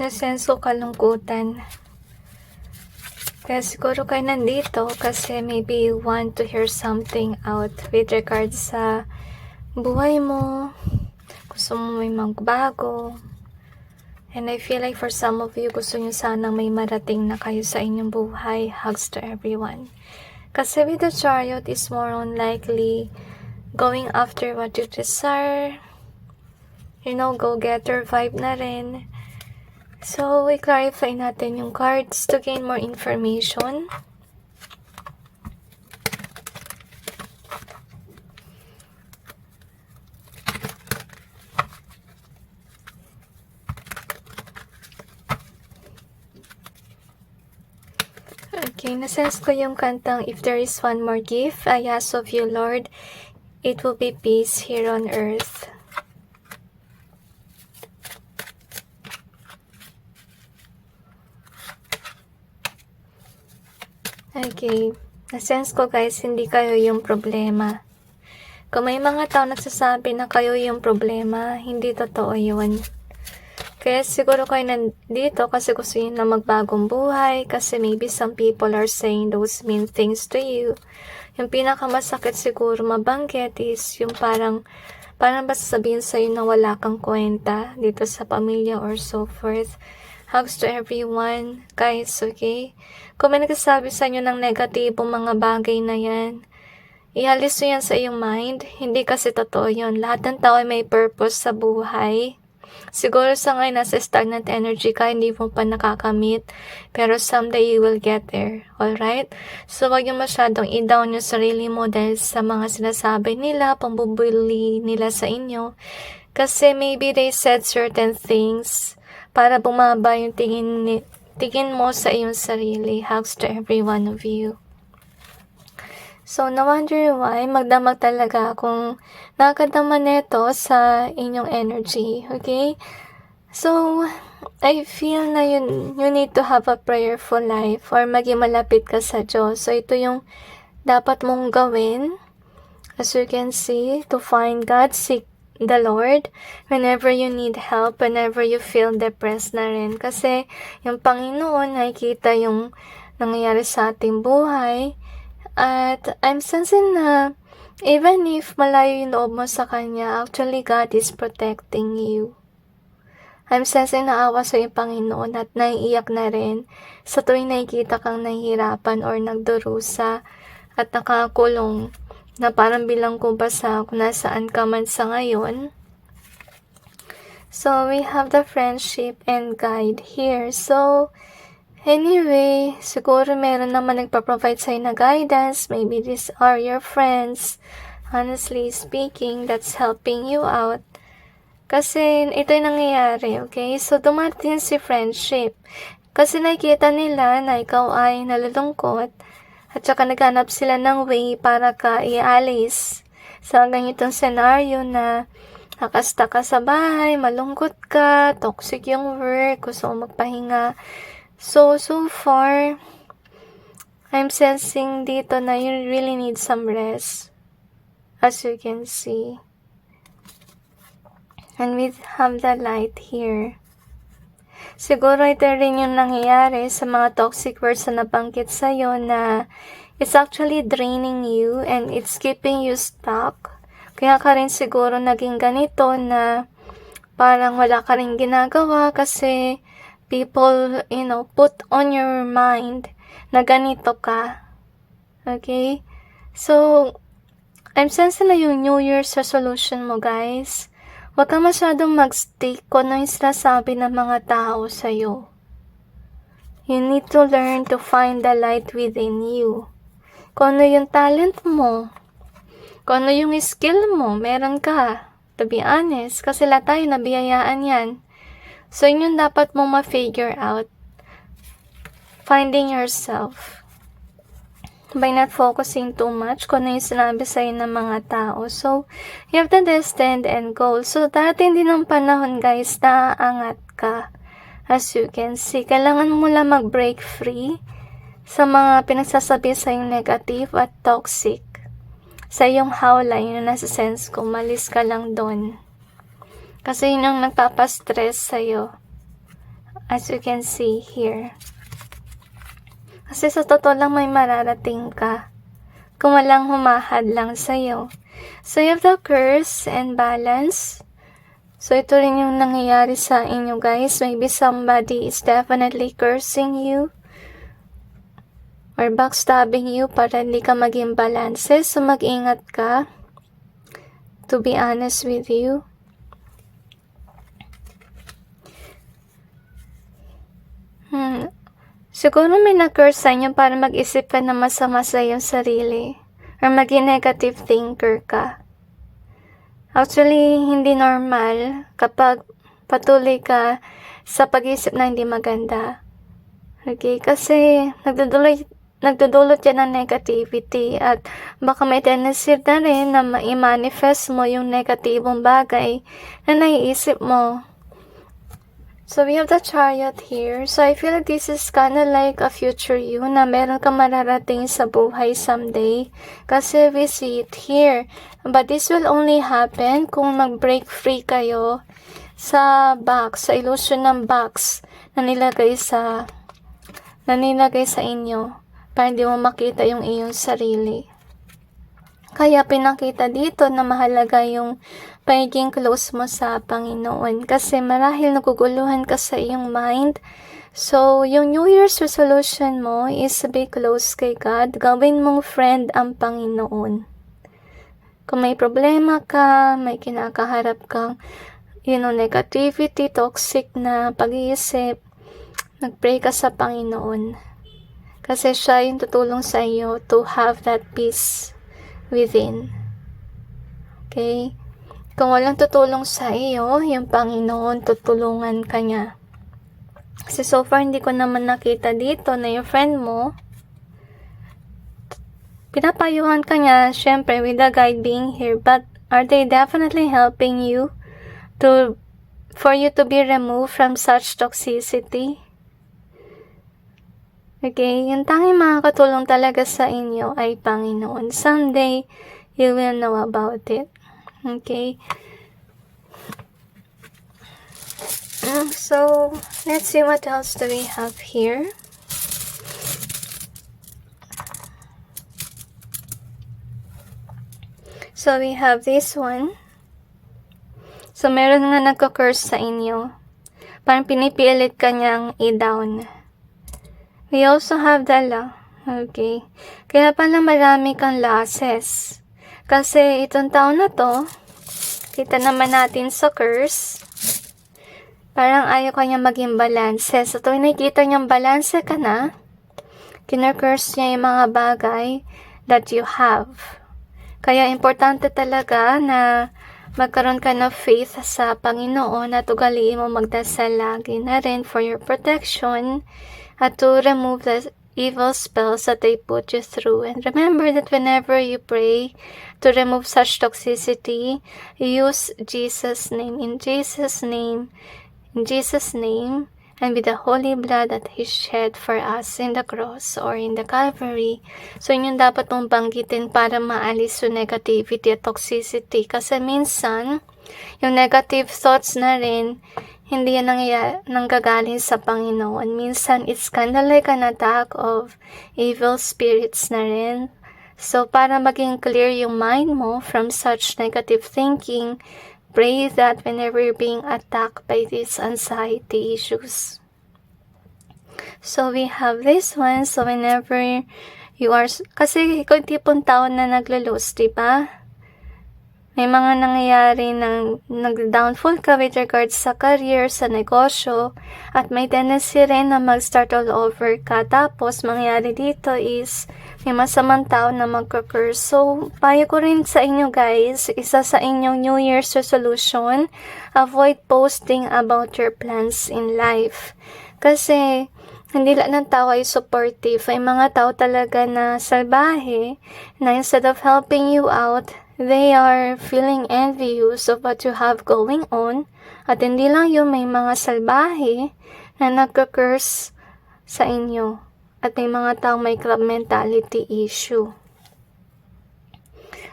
Nasense ko kalungkutan. Kaya siguro kayo nandito kasi maybe you want to hear something out with regards sa buhay mo. Gusto mo may magbago. And I feel like for some of you, gusto nyo sanang may marating na kayo sa inyong buhay. Hugs to everyone. Kasi with the Chariot is more on likely going after what you desire. You know, go-getter vibe na rin. So, i-clarify natin yung cards to gain more information. Okay, nasense ko yung kantang If There Is One More Gift, I ask of you, Lord, it will be peace here on earth. Okay, nasense ko guys, hindi kayo yung problema. Kung may mga tao nagsasabi na kayo yung problema, hindi totoo yun. Kaya siguro kayo nandito kasi gusto nyo na magbagong buhay, kasi maybe some people are saying those mean things to you. Yung pinakamasakit siguro mabanggit is yung parang ba sasabihin sa'yo na wala kang kwenta dito sa pamilya or so forth. Hugs to everyone, guys, okay? Kung may nagsasabi sa inyo ng negatibong mga bagay na yan, ihalis nyo yan sa iyong mind. Hindi kasi totoo yun. Lahat ng tao ay may purpose sa buhay. Siguro sa ngayon nasa stagnant energy ka, hindi mo pa nakakamit, pero someday you will get there, alright? So wag yung masyadong i-down yung sarili mo dahil sa mga sinasabi nila, pambubuli nila sa inyo. Kasi maybe they said certain things para bumaba yung tingin mo sa iyong sarili. Hugs to every one of you. So, na-wonder why magdamag talaga kung nakakadama neto sa inyong energy, okay? So, I feel na you need to have a prayerful life or maging malapit ka sa Diyos. So, ito yung dapat mong gawin. As you can see, to find God, seek the Lord whenever you need help, whenever you feel depressed na rin. Kasi yung Panginoon, nakikita yung nangyayari sa ating buhay. At I'm sensing na even if malayo yung loob mo sa Kanya, actually God is protecting you. I'm sensing na awa sa yung Panginoon at naiiyak na rin sa tuwing nakikita kang nahihirapan or nagdurusa at nakakulong na parang bilang kumpasa kung nasaan ka man sa ngayon. So, we have the friendship and guide here. So, anyway, siguro meron naman nagpa-provide sa'yo na guidance. Maybe these are your friends. Honestly speaking, that's helping you out. Kasi ito yung nangyayari, okay? So, dumating si friendship. Kasi nakikita nila na ikaw ay nalulungkot. At saka naghanap sila ng way para ka ialis sa ganitong scenario na nakasta ka sa bahay, malungkot ka, toxic yung work, gusto mo magpahinga. So far, I'm sensing dito na you really need some rest. As you can see. And we have the light here. Siguro ito rin yung nangyayari sa mga toxic words na nabanggit sa'yo na it's actually draining you and it's keeping you stuck. Kaya ka rin siguro naging ganito na parang wala ka rin ginagawa kasi people, put on your mind na ganito ka. Okay? So, I'm sensing na yung New Year's resolution mo, guys. Huwag ka masyadong mag-stick kung ano yung sinasabi ng mga tao sa'yo. You need to learn to find the light within you. Kung ano yung talent mo, kung ano yung skill mo, meron ka. To be honest, kasi lahat tayo nabiyayaan yan. So, yun yung dapat mong ma-figure out. Finding yourself. By not focusing too much kung ano yung sinabi sa'yo ng mga tao. So, you have the destined end goal. So, darating din ng panahon, guys, na aangat ka. As you can see, kailangan mo lang mag-break free sa mga pinagsasabi sa'yong negative at toxic. Sa iyong hawla, yun na nasa sense ko, malis ka lang doon. Kasi yun ang nagpapastress sa'yo. as you can see here. Kasi sa totoo lang may mararating ka kung walang humahad lang sa'yo. So you have the curse and balance. So ito rin yung nangyayari sa inyo guys. Maybe somebody is definitely cursing you or backstabbing you para hindi ka maging balance. So mag-ingat ka. To be honest with you. Siguro may na-curse sa inyo para mag-isip ka na masama sa iyong sarili or maging negative thinker ka. Actually, hindi normal kapag patuloy ka sa pag-isip na hindi maganda. Okay? Kasi nagdudulot yan ng negativity at baka may tendency na rin na ma-manifest mo yung negatibong bagay na naiisip mo. So, we have the Chariot here. So, I feel like this is kind of like a future you na meron ka mararating sa buhay someday. Kasi we see it here. But this will only happen kung mag-break free kayo sa box, sa illusion ng box na nilagay sa inyo para hindi mo makita yung iyong sarili. Kaya pinakita dito na mahalaga yung pagiging close mo sa Panginoon. Kasi marahil naguguluhan ka sa iyong mind. So, yung New Year's resolution mo is to be close kay God. Gawin mong friend ang Panginoon. Kung may problema ka, may kinakaharap kang negativity, toxic na pag-iisip, nag-pray ka sa Panginoon. Kasi siya yung tutulong sa iyo to have that peace within. Okay? Kung walang tutulong sa iyo, yung Panginoon, tutulungan ka niya. Kasi so far, hindi ko naman nakita dito na yung friend mo, pinapayuhan ka niya, syempre, with the guide being here, but are they definitely helping you for you to be removed from such toxicity? Okay, yung tanging makakatulong talaga sa inyo ay Panginoon. Someday, you will know about it. Okay? So, let's see what else do we have here. So, we have this one. So, meron nga nagko-curse sa inyo. Parang pinipilit ka niyang i-down. We also have the law. Okay. Kaya pala marami kang losses. Kasi itong taon na to, kita naman natin sa curse, parang ayaw ka niya maging balance. So, tuwing nakikita niyang balance ka na, kinurcurse niya yung mga bagay that you have. Kaya importante talaga na magkaroon ka ng faith sa Panginoon at ugaliin mo magdasal lagi na rin for your protection at to remove the evil spells that they put you through. And remember that whenever you pray to remove such toxicity, use Jesus' name, in Jesus' name, and with the holy blood that He shed for us in the cross or in the Calvary. So, yun yung dapat mong banggitin para maalis yung negativity at toxicity. Kasi minsan, yung negative thoughts na rin, hindi yan nanggagaling sa Panginoon. Minsan, it's kind of like an attack of evil spirits na rin. So, para maging clear yung mind mo from such negative thinking, pray that whenever you're being attacked by these anxiety issues. So, we have this one. So, whenever you are, kasi ikaw tipong tao na naglo-lose, diba? May mga nangyayari ng nag-downfall ka with regards sa career, sa negosyo, at may tendency rin na mag-start all over ka. Tapos, mangyayari dito is may masamang tao na mag-curse. So, payo ko rin sa inyo guys, isa sa inyong New Year's resolution, avoid posting about your plans in life. Kasi, hindi lang ng tao ay supportive. Ay mga tao talaga na salbahe, na instead of helping you out, they are feeling envious of what you have going on. At hindi lang yun, may mga salbahe na nagka-curse sa inyo. At may mga taong may club mentality issue.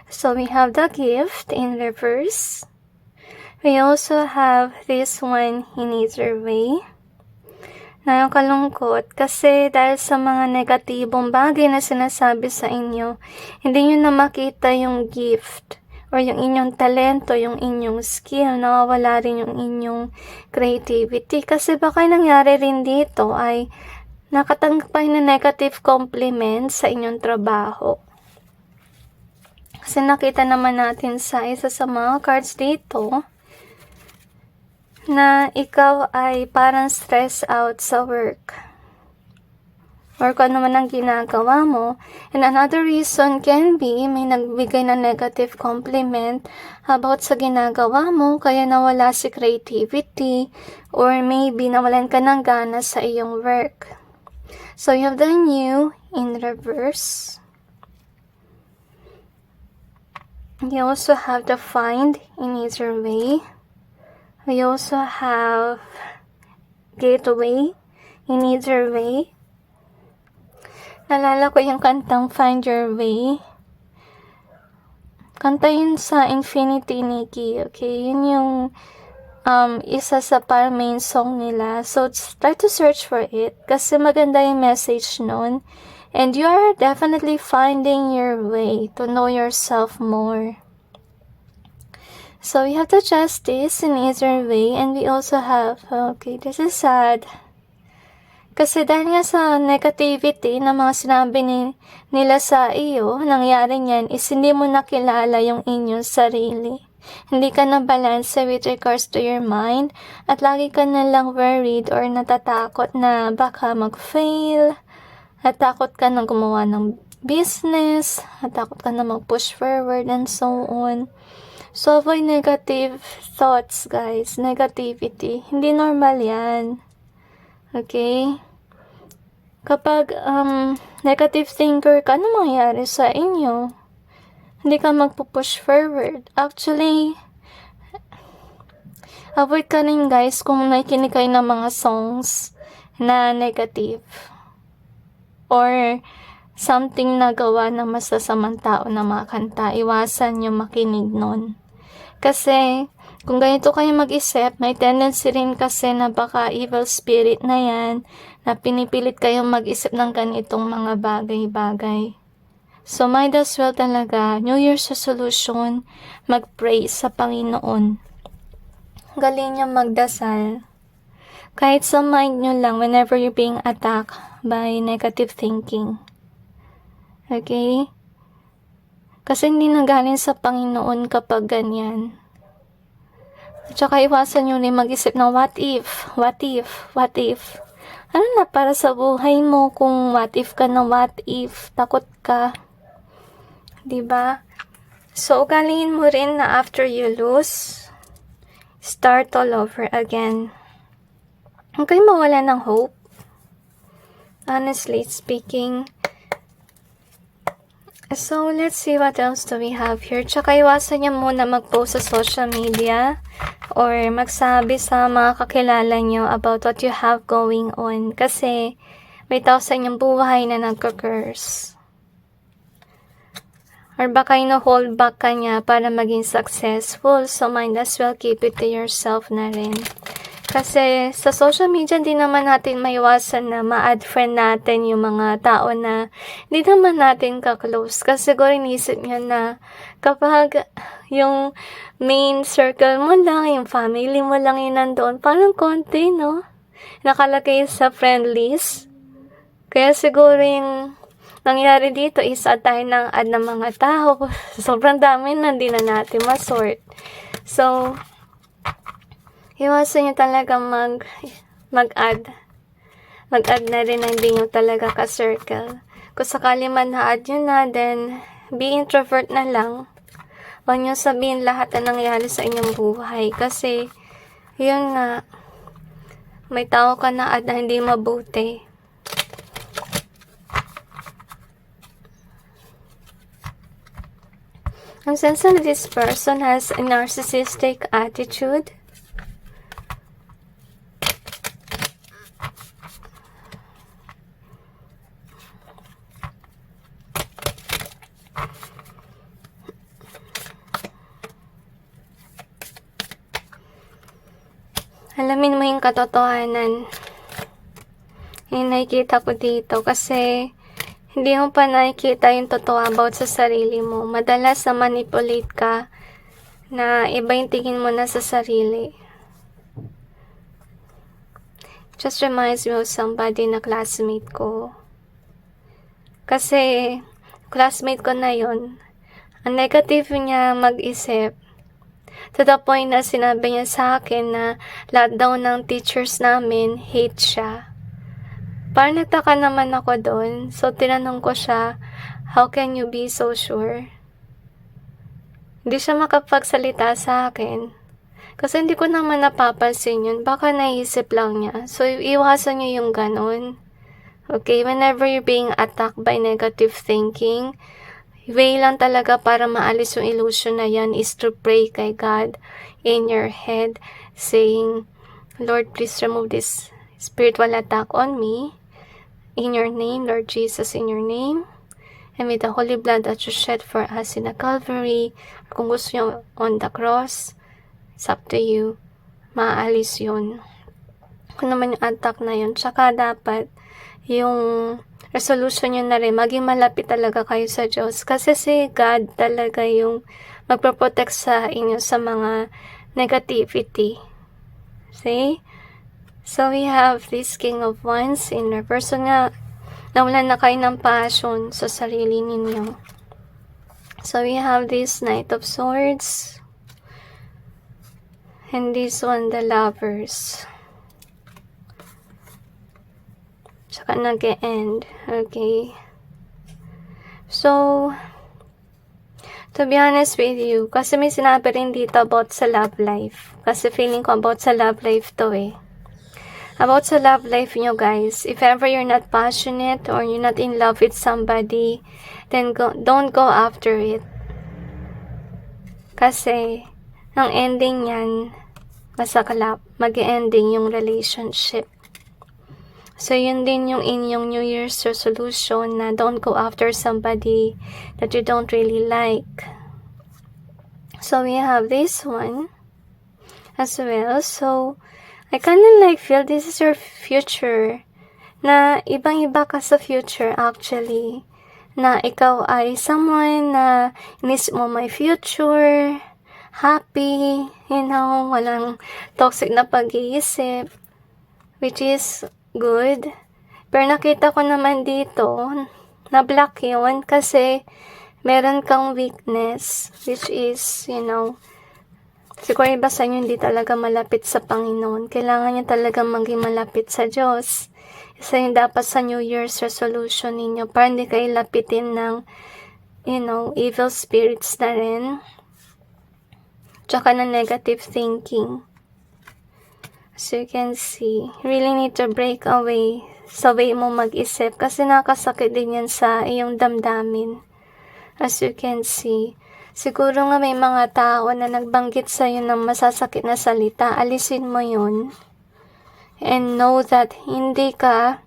So, we have the gift in reverse. We also have this one in either way. Nakakalungkot kasi dahil sa mga negatibong bagay na sinasabi sa inyo, hindi nyo na makita yung gift or yung inyong talento, yung inyong skill, nawawala rin yung inyong creativity. Kasi baka nangyari rin dito ay nakatanggap kayo ng negative compliments sa inyong trabaho. Kasi nakita naman natin sa isa sa mga cards dito, na ikaw ay parang stress out sa work or kung ano man ang ginagawa mo. And another reason can be may nagbigay na negative compliment about sa ginagawa mo kaya nawala si creativity or maybe nawalan ka ng gana sa iyong work. So you have the New in reverse. You also have the Find in either way. We also have Gateway in either way. Nalala ko yung kantang Find Your Way. Kanta yun sa Infinity Nikki, okay? Yun yung isa sa parang main song nila. So, try to search for it kasi maganda yung message nun. And you are definitely finding your way to know yourself more. So, we have the Justice in either way, and we also have, okay, this is sad. Kasi dahil nga sa negativity na mga sinabi nila sa iyo, nangyari niyan is hindi mo nakilala yung inyong sarili. Hindi ka na balance with regards to your mind, at lagi ka na lang worried or natatakot na baka mag-fail, at takot ka na gumawa ng business, at takot ka na mag-push forward, and so on. So, avoid negative thoughts, guys. Negativity. Hindi normal yan. Okay? Kapag negative thinker ka, ano mangyayari sa inyo? Hindi ka magpo-push forward. Actually, avoid ka rin, guys, kung nakikinig kayo ng mga songs na negative. Or something na gawa ng masasamang tao na mga kanta. Iwasan nyo makinig nun. Kasi, kung ganito kayo mag-isip, may tendency rin kasi na baka evil spirit na yan, na pinipilit kayong mag-isip ng ganitong mga bagay-bagay. So, might as well talaga, New Year's resolution, mag-pray sa Panginoon. Galing nyo magdasal. Kahit sa mind nyo lang, whenever you're being attacked by negative thinking. Okay? Kasi hindi na galing sa Panginoon kapag ganyan. At saka iwasan nyo rin mag-isip ng what if, what if, what if. Ano na para sa buhay mo kung what if ka na what if, takot ka. Diba? So, ugalingin mo rin na after you lose, start all over again. Huwag kayo mawala ng hope. Honestly speaking. So, let's see what else do we have here. Tsaka iwasan niyo muna mag-post sa social media or magsabi sa mga kakilala niyo about what you have going on. Kasi may tao sa inyong buhay na nagka-curse. Or baka ino-hold back ka niya para maging successful. So, might as well keep it to yourself na rin. Kasi sa social media, hindi naman natin maiwasan na ma-add friend natin yung mga tao na hindi naman natin ka-close. Kasi siguro inisip niya na kapag yung main circle mo lang, yung family mo lang yung nandoon, parang konti, no? Nakalagay sa friend list. Kaya siguro yung nangyari dito is add tayo ng add ng mga tao. Sobrang dami na hindi na natin masort. So, iwasan nyo talaga mag-add. Mag-add na rin na hindi nyo talaga ka-circle. Kung sakali man na-add nyo na, then be introvert na lang. Huwag nyo sabihin lahat na nangyari sa inyong buhay. Kasi, yun nga, may tao ka na-add na hindi mabuti. Ang sense of this person has a narcissistic attitude. Alamin mo yung katotohanan. Yung nakikita ko dito kasi hindi mo pa nakikita yung totoo about sa sarili mo. Madalas na manipulate ka na iba yung tingin mo na sa sarili. Just reminds me of somebody na classmate ko. Kasi classmate ko na yon, ang negative niya mag-isip. To the point na sinabi niya sa akin na lahat daw ng teachers namin hate siya. Parang nataka naman ako doon. So, tinanong ko siya, how can you be so sure? Hindi siya makapagsalita sa akin. Kasi hindi ko naman napapansin yun. Baka naisip lang niya. So, iwasan niyo yung ganun. Okay? Whenever you're being attacked by negative thinking, way lang talaga para maalis yung illusion na yan is to pray kay God in your head, saying, Lord, please remove this spiritual attack on me. In your name, Lord Jesus, in your name. And with the holy blood that you shed for us in the Calvary, or kung gusto nyo on the cross, it's up to you. Maalis yun. Kung naman yung attack na yun, tsaka dapat yung resolution nyo na rin, maging malapit talaga kayo sa Diyos. Kasi si God talaga yung magproprotect sa inyo sa mga negativity. See? So we have this King of Wands in reverse. So nga, nawalan na kayo ng passion sa sarili ninyo. So we have this Knight of Swords. And this one, the Lovers. Tsaka nag-e-end. Okay. So, to be honest with you, kasi may sinabi rin dito about sa love life. Kasi feeling ko about sa love life to eh. About sa love life nyo guys, if ever you're not passionate or you're not in love with somebody, then don't go after it. Kasi, ang ending yan, masaklap, mag-ending yung relationship. So, yun din yung inyong New Year's resolution na don't go after somebody that you don't really like. So, we have this one as well. So, I kinda like feel this is your future. Na ibang-iba ka sa future actually. Na ikaw ay someone na inisip mo may future, happy, you know, walang toxic na pag-iisip, which is good. Pero nakita ko naman dito, na black yun kasi meron kang weakness, which is, you know, siguro iba sa inyo hindi talaga malapit sa Panginoon. Kailangan niya talaga maging malapit sa Diyos. Isa yung dapat sa New Year's resolution ninyo para hindi kayo lapitin ng, you know, evil spirits na rin. Tsaka na negative thinking. So you can see, you really need to break away sa way mo mag-isip kasi nakasakit din yan sa iyong damdamin. As you can see, siguro nga may mga tao na nagbanggit sa'yo ng masasakit na salita, alisin mo yun. And know that hindi ka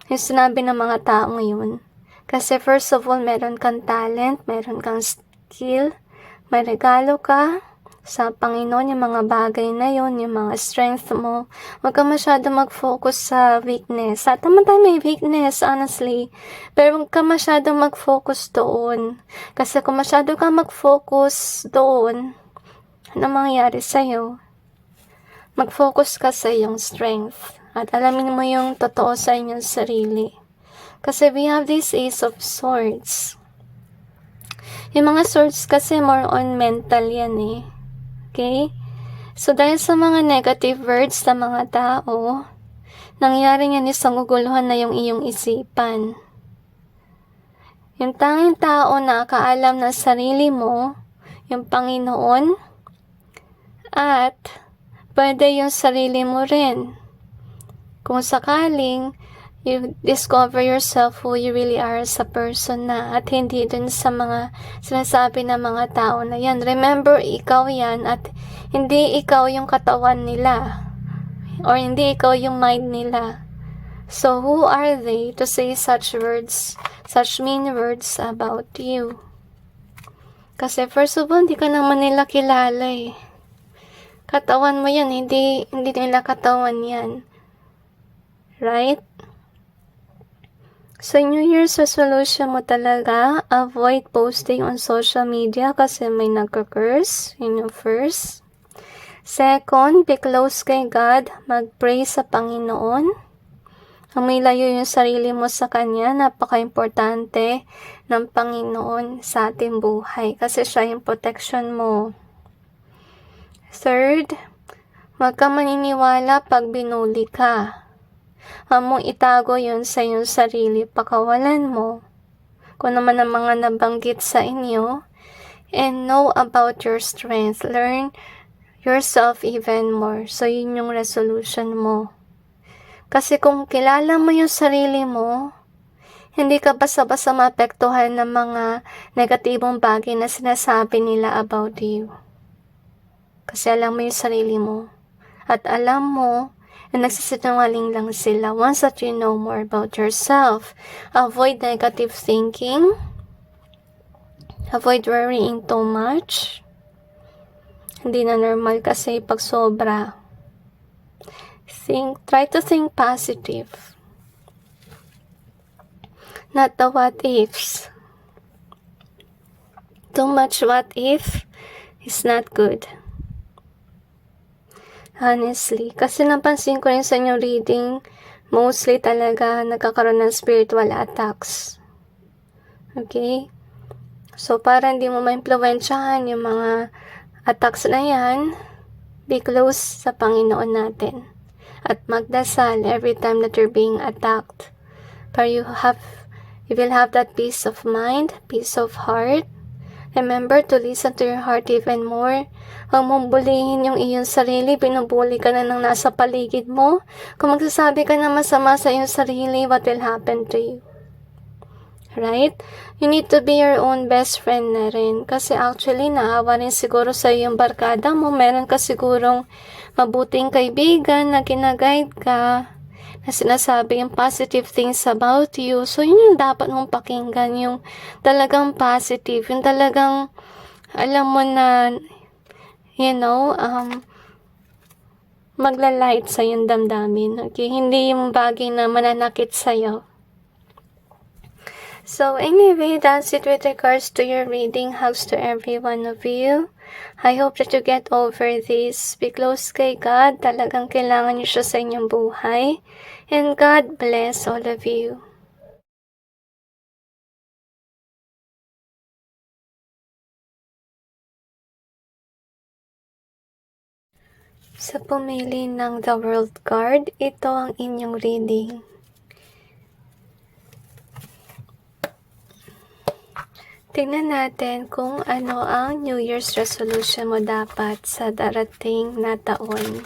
yung sinabi ng mga tao ngayon. Kasi first of all, meron kang talent, meron kang skill, may regalo ka sa Panginoon, yung mga bagay na yon, yung mga strength mo. Huwag ka masyado mag-focus sa weakness. At naman tayo may weakness, honestly. Pero huwag ka masyado mag-focus doon. Kasi kung masyado ka mag-focus doon, ano mangyayari sa'yo? Mag-focus ka sa iyong strength. At alamin mo yung totoo sa inyong sarili. Kasi we have this Ace of Swords. Yung mga swords kasi more on mental yan eh. Okay? So, dahil sa mga negative words sa mga tao, nangyari yan isang guguluhan na yung iyong isipan. Yung tanging tao na kaalam ng sarili mo, yung Panginoon, at pwede yung sarili mo rin. Kung sakaling you discover yourself who you really are as a person na at hindi dun sa mga sinasabi ng mga tao na yan. Remember, ikaw yan at hindi ikaw yung katawan nila or hindi ikaw yung mind nila. So, who are they to say such words, such mean words about you? Kasi first of all, hindi ka naman nila kilala eh. Katawan mo yan, hindi nila katawan yan. Right? So, New Year's resolution mo talaga, avoid posting on social media kasi may nagka-curse. Yun yung first. Second, be close kay God. Mag-pray sa Panginoon. Umilayo yung sarili mo sa Kanya. Napaka-importante ng Panginoon sa ating buhay kasi siya yung protection mo. Third, wag ka maniniwala pag binuli ka. Huwag mong itago yun sa iyong sarili, pakawalan mo. Kung naman ang mga nabanggit sa inyo, and know about your strength. Learn yourself even more. So, yun yung resolution mo. Kasi kung kilala mo yung sarili mo, hindi ka basta-basta maapektuhan ng mga negatibong bagay na sinasabi nila about you. Kasi alam mo yung sarili mo. At alam mo na nagsisinungaling lang sila. Once that you know more about yourself, avoid negative thinking. Avoid worrying too much. Hindi na normal kasi pag sobra. Try to think positive. Not the what ifs. Too much what if is not good. Honestly, kasi napansin ko rin sa inyong reading, mostly talaga nagkakaroon ng spiritual attacks. Okay? So, para hindi mo ma-impluwensyahan yung mga attacks na yan, be close sa Panginoon natin. At magdasal every time that you're being attacked. Para you will have that peace of mind, peace of heart. Remember to listen to your heart even more. Huwag mong bulihin yung iyong sarili, binubuli ka na ng nasa paligid mo. Kung magsasabi ka na masama sa iyong sarili, what will happen to you? Right? You need to be your own best friend na rin. Kasi actually, naawa rin siguro sa iyong barkada mo. Meron ka sigurong mabuting kaibigan na ginaguide ka, na sinasabi yung positive things about you. So, yun yung dapat mong pakinggan, yung talagang positive, yung talagang, alam mo na, maglalight sa yung damdamin. Okay? Hindi yung bagay na mananakit sa'yo. So, anyway, that's it with regards to your reading. Hugs to every one of you. I hope that you get over this. Be close kay God. Talagang kailangan niyo siya sa inyong buhay. And God bless all of you. Sa pumili ng The World card, ito ang inyong reading. Tingnan natin kung ano ang New Year's resolution mo dapat sa darating na taon.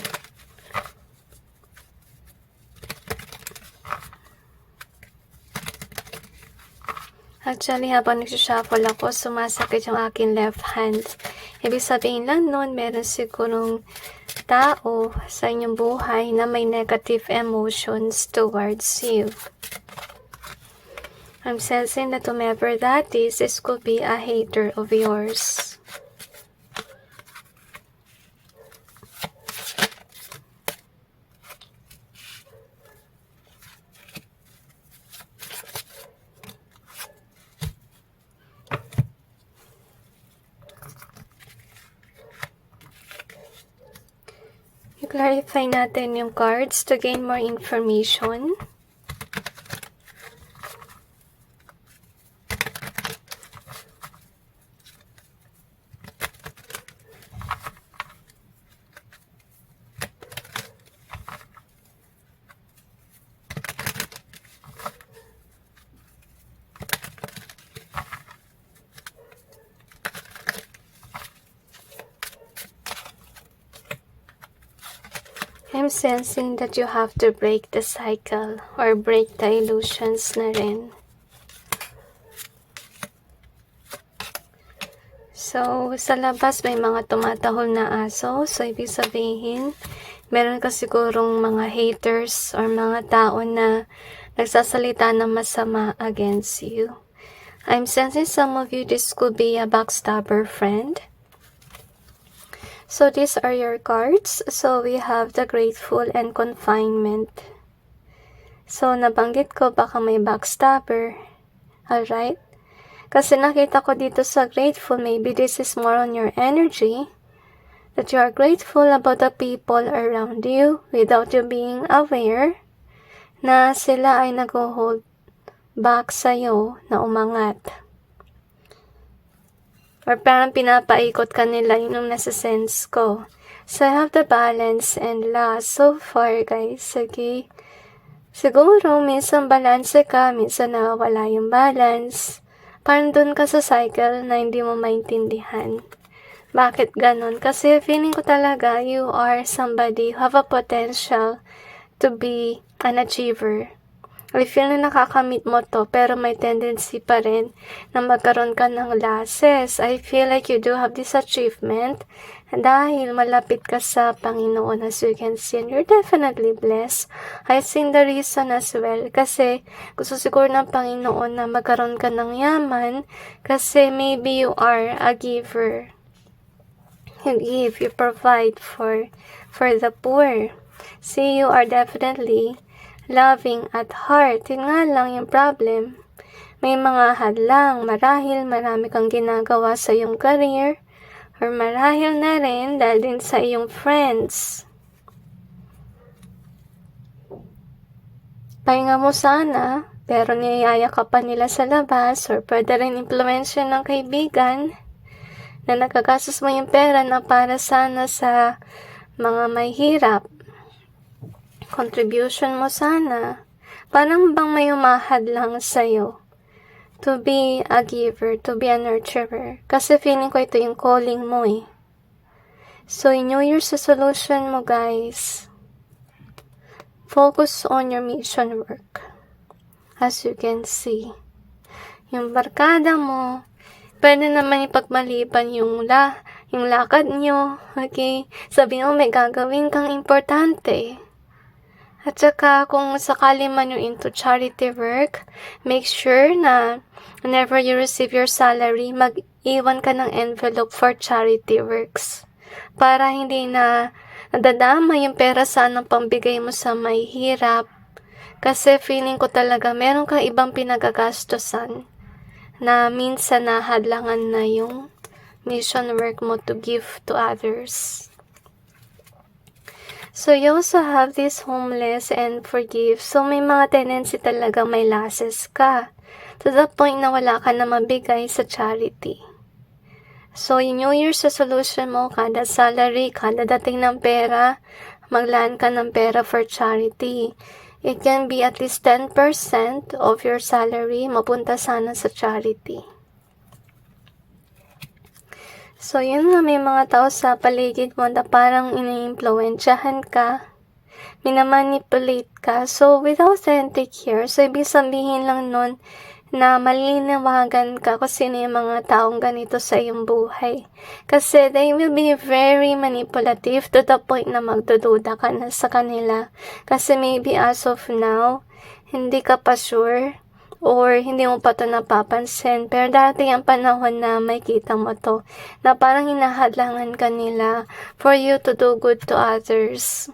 Actually, habang nagsishuffle ako, sumasakit yung aking left hand. Ibig sabihin lang nun, meron sigurong tao sa inyong buhay na may negative emotions towards you. I'm sensing that whomever that is, this could be a hater of yours. I-clarify natin yung cards to gain more information. I'm sensing that you have to break the cycle or break the illusions na rin. So, sa labas may mga tumatahol na aso. So, ibig sabihin, meron ka sigurong mga haters or mga tao na nagsasalita ng masama against you. I'm sensing some of you, this could be a backstabber friend. So these are your cards. So we have the Grateful and Confinement. So, nabanggit ko baka may backstabber. Alright? Kasi nakita ko dito sa grateful, maybe this is more on your energy, that you are grateful about the people around you without you being aware na sila ay nag-hold back sa'yo na umangat. Or parang pinapaikot ka nila, yun yung nasa sense ko. So, I have the balance and loss so far, guys, okay? Siguro, minsan balance ka, minsan nawawala yung balance. Parang dun ka sa cycle na hindi mo maintindihan. Bakit ganon? Kasi feeling ko talaga you are somebody who have a potential to be an achiever. I feel na nakakamit mo to, pero may tendency pa rin na magkaroon ka ng losses. I feel like you do have this achievement dahil malapit ka sa Panginoon, as you can see, and you're definitely blessed. I think the reason as well, kasi gusto siguro ng Panginoon na magkaroon ka ng yaman, kasi maybe you are a giver. You give, you provide for the poor. See, you are definitely loving at heart. Yun nga lang yung problem. May mga hadlang, marahil marami kang ginagawa sa iyong career, or marahil na rin dahil din sa iyong friends. Pahinga mo sana, pero niyayaya ka pa nila sa labas, or pwede rin impluwensya ng kaibigan na nagagastos mo yung pera na para sana sa mga may hirap. Contribution mo sana. Parang bang may umahad lang sa'yo to be a giver, to be a nurturer. Kasi feeling ko ito yung calling mo eh. So, in New Year's resolution mo, guys, focus on your mission work. As you can see, yung barkada mo, pwede naman ipagmaliban yung lakad nyo, okay? Sabihin mo, may gagawin kang importante. At saka, kung sakali man yung into charity work, make sure na whenever you receive your salary, mag-iwan ka ng envelope for charity works. Para hindi na nadadama yung pera sa anong pambigay mo sa may hirap. Kasi feeling ko talaga, meron kang ibang pinagagastosan na minsan nahadlangan na yung mission work mo to give to others. So, you also have this homeless and forgive. So, may mga tendency talaga may losses ka. To the point na wala ka na mabigay sa charity. So, yung New Year's resolution mo, kada salary, kada dating ng pera, maglaan ka ng pera for charity. It can be at least 10% of your salary, mapunta sana sa charity. So, yun nga, may mga tao sa paligid mo na parang ini-influensyahan ka, minamanipulate ka. So, with authentic care, so ibig sabihin lang nun na malinawagan ka kung sino yung mga taong ganito sa iyong buhay. Kasi they will be very manipulative to the point na magdududa ka na sa kanila. Kasi maybe as of now, hindi ka pa sure or hindi mo pa ito napapansin. Pero dati ang panahon na may kita mo to, na parang hinahadlangan ka nila for you to do good to others.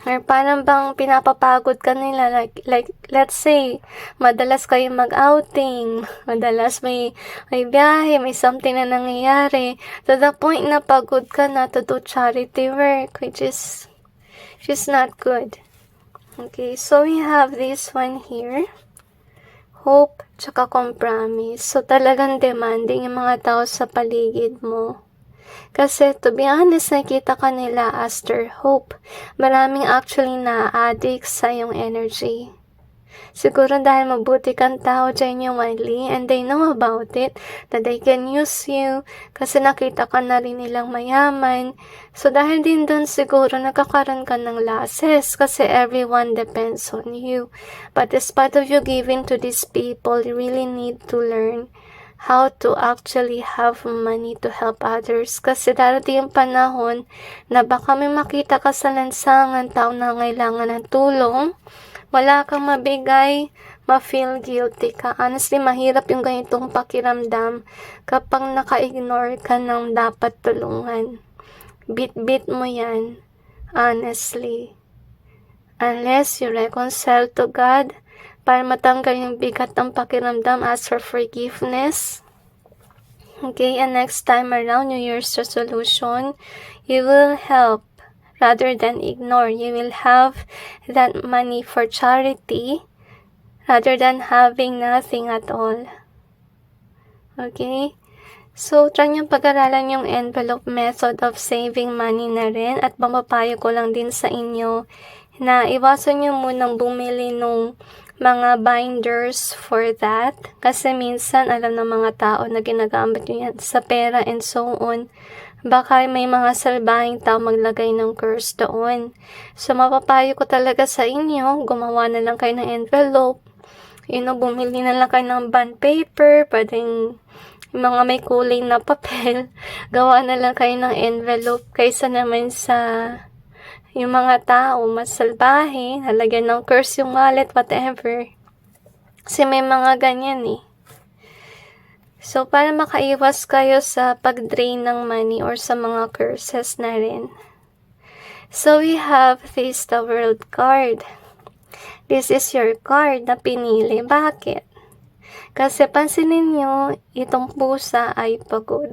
Or parang bang pinapapagod ka nila, like let's say, madalas kayo mag-outing, madalas may biyahe, may something na nangyayari, to the point na pagod ka na to do charity work, which is not good. Okay, so we have this one here, hope, tsaka compromise. So talagang demanding yung mga tao sa paligid mo. Kasi, to be honest, nakita ka nila as their hope. Maraming actually na-addict sa iyong energy. Siguro dahil mabuti kang tao genuinely and they know about it, that they can use you kasi nakita ka na rin nilang mayaman. So, dahil din dun siguro nagkakaroon ka ng losses kasi everyone depends on you. But despite of you giving to these people, you really need to learn how to actually have money to help others. Kasi darating yung panahon na baka may makita ka sa lansangan, tao na ngailangan ng tulong, wala kang mabigay, ma-feel guilty ka. Honestly, mahirap yung ganitong pakiramdam kapag naka-ignore ka ng dapat tulungan. Bit-bit mo yan. Honestly. unless you reconcile to God para matanggal yung bigat ng pakiramdam, ask for forgiveness. Okay, and next time around, New Year's resolution, you will help rather than ignore. You will have that money for charity rather than having nothing at all. Okay? So, try nyo pag-aralan yung envelope method of saving money na rin, at mapapayo ko lang din sa inyo na iwasan nyo munang bumili nung mga binders for that, kasi minsan alam ng mga tao na ginagamit nyo yan sa pera and so on. Baka may mga salbahing tao maglagay ng curse doon. So, mapapayo ko talaga sa inyo, gumawa na lang kayo ng envelope. Bumili na lang kayo ng bond paper, pwedeng mga may kulay na papel. Gawa na lang kayo ng envelope kaysa naman sa yung mga tao mas salbahe, halagyan ng curse yung wallet, whatever. Kasi may mga ganyan eh. So, para makaiwas kayo sa pag-drain ng money or sa mga curses na rin. So, we have this the world card. This is your card na pinili. Bakit? Kasi pansinin nyo, itong pusa ay pagod.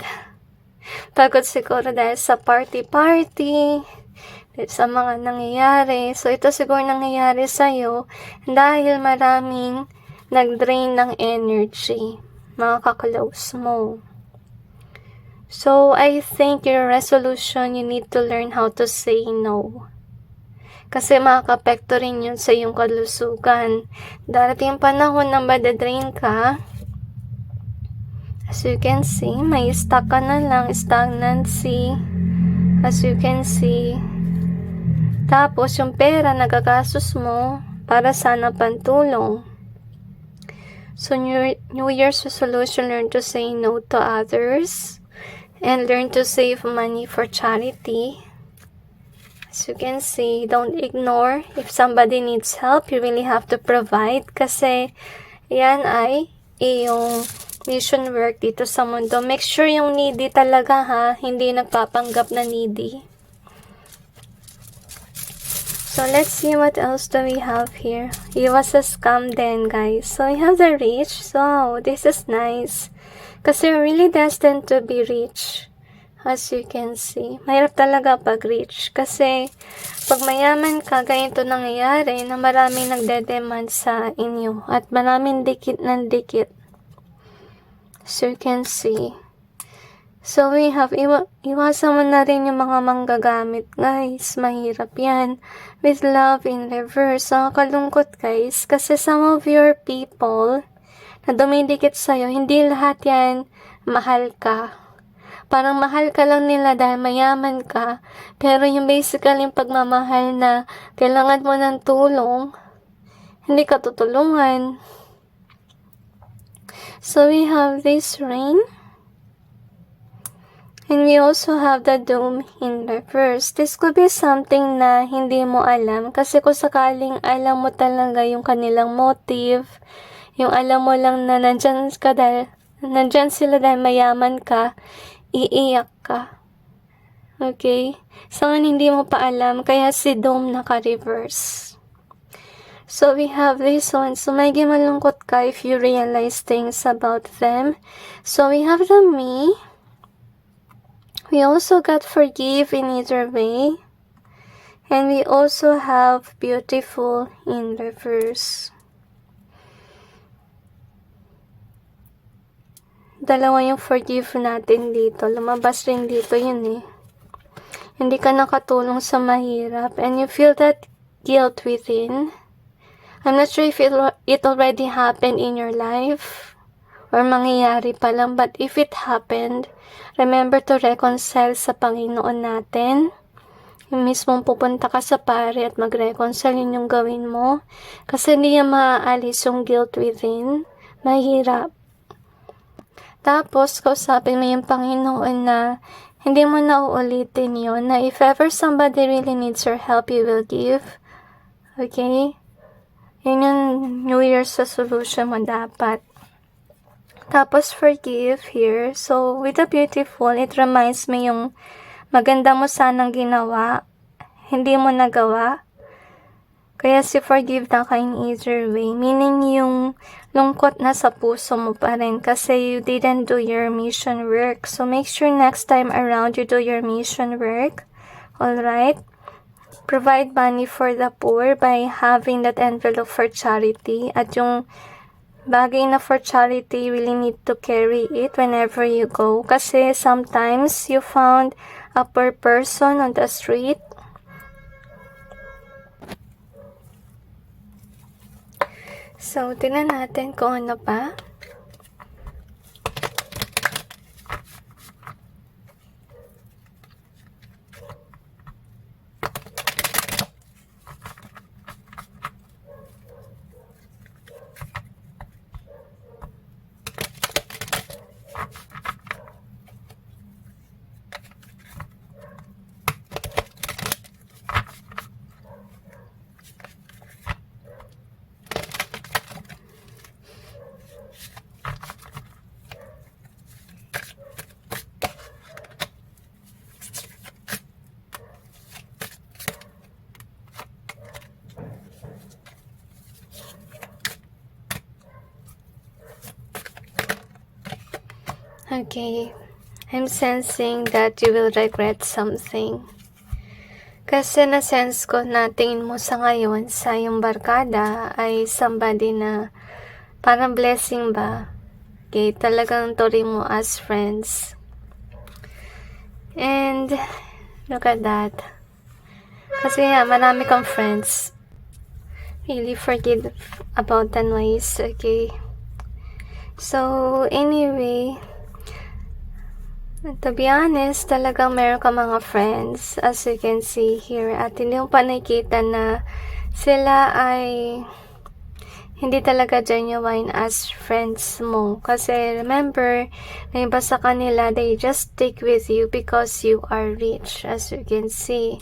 Pagod siguro dahil sa party-party, sa mga nangyayari. So, ito siguro nangyayari sa'yo dahil maraming nag-drain ng energy. Mga kaklose mo. So, I think your resolution, you need to learn how to say no. Kasi makaka-apekto rin yun sa iyong kalusugan. Darating panahon na madadrain ka. As you can see, may stuck ka na lang, stagnancy. As you can see. Tapos, yung pera nagagastos mo para sana pantulong. So, New Year's resolution, learn to say no to others and learn to save money for charity. As you can see, don't ignore. If somebody needs help, you really have to provide kasi yan ay iyong mission work dito sa mundo. Make sure yung needy talaga ha, hindi nagpapanggap na needy. So, let's see what else do we have here. Iwas sa scam din, guys. So, we have the rich. So, this is nice. Kasi you're really destined to be rich. As you can see. Mahirap talaga pag rich. Kasi, pag mayaman ka, ganito nangyayari na maraming nagde-demand sa inyo. At maraming dikit ng dikit. So, you can see. So, we have, iwasan mo na rin yung mga manggagamit, guys. Mahirap yan. With love in reverse. So, kalungkot, guys. Kasi some of your people na dumidikit sa'yo, hindi lahat yan mahal ka. Parang mahal ka lang nila dahil mayaman ka. Pero yung basically yung pagmamahal na kailangan mo ng tulong, hindi ka tutulungan. So, we have this rain. And we also have the doom in reverse. This could be something na hindi mo alam. Kasi kung sakaling alam mo talaga yung kanilang motive, yung alam mo lang na nandyan sila dahil mayaman ka, iiyak ka. Okay? So, hindi mo pa alam, kaya si doom naka-reverse. So, we have this one. So, may malungkot ka if you realize things about them. So, we have the me. We also got forgive in either way. And we also have beautiful in reverse. Dalawa yung forgive natin dito. Lumabas rin dito yun eh. Hindi ka nakatulong sa mahirap. And you feel that guilt within. I'm not sure if it already happened in your life. Or mangyayari pa lang. But if it happened, remember to reconcile sa Panginoon natin. Yung mismong pupunta ka sa pare at mag-reconcile, yun yung gawin mo. Kasi hindi niya maaalis yung guilt within. Mahirap. Tapos, kausapin mo yung Panginoon na hindi mo na uulitin yun. Na if ever somebody really needs your help, you will give. Okay? Yun yung New Year's resolution mo dapat. Tapos, forgive here. So, with the beautiful, it reminds me yung maganda mo sanang ginawa, hindi mo nagawa. Kaya si forgive na ka in either way, meaning yung lungkot na sa puso mo pa rin kasi you didn't do your mission work. So make sure next time around you do your mission work. Alright? Provide money for the poor by having that envelope for charity. At yung bagay na for charity, you really need to carry it whenever you go. Kasi sometimes you found a poor person on the street. So, tingnan natin kung ano pa. Okay, I'm sensing that you will regret something. Kasi na-sense ko na tingin mo sa ngayon sa iyong barkada ay somebody na parang blessing ba? Okay, talagang turing mo as friends. And look at that. Kasi marami kang friends. Really forget about the noise, okay? So, anyway, to be honest, talagang meron ka mga friends, as you can see here, at hindi mo pa nakikita na sila ay hindi talaga genuine as friends mo. Kasi remember, may iba sa kanila, they just stick with you because you are rich, as you can see.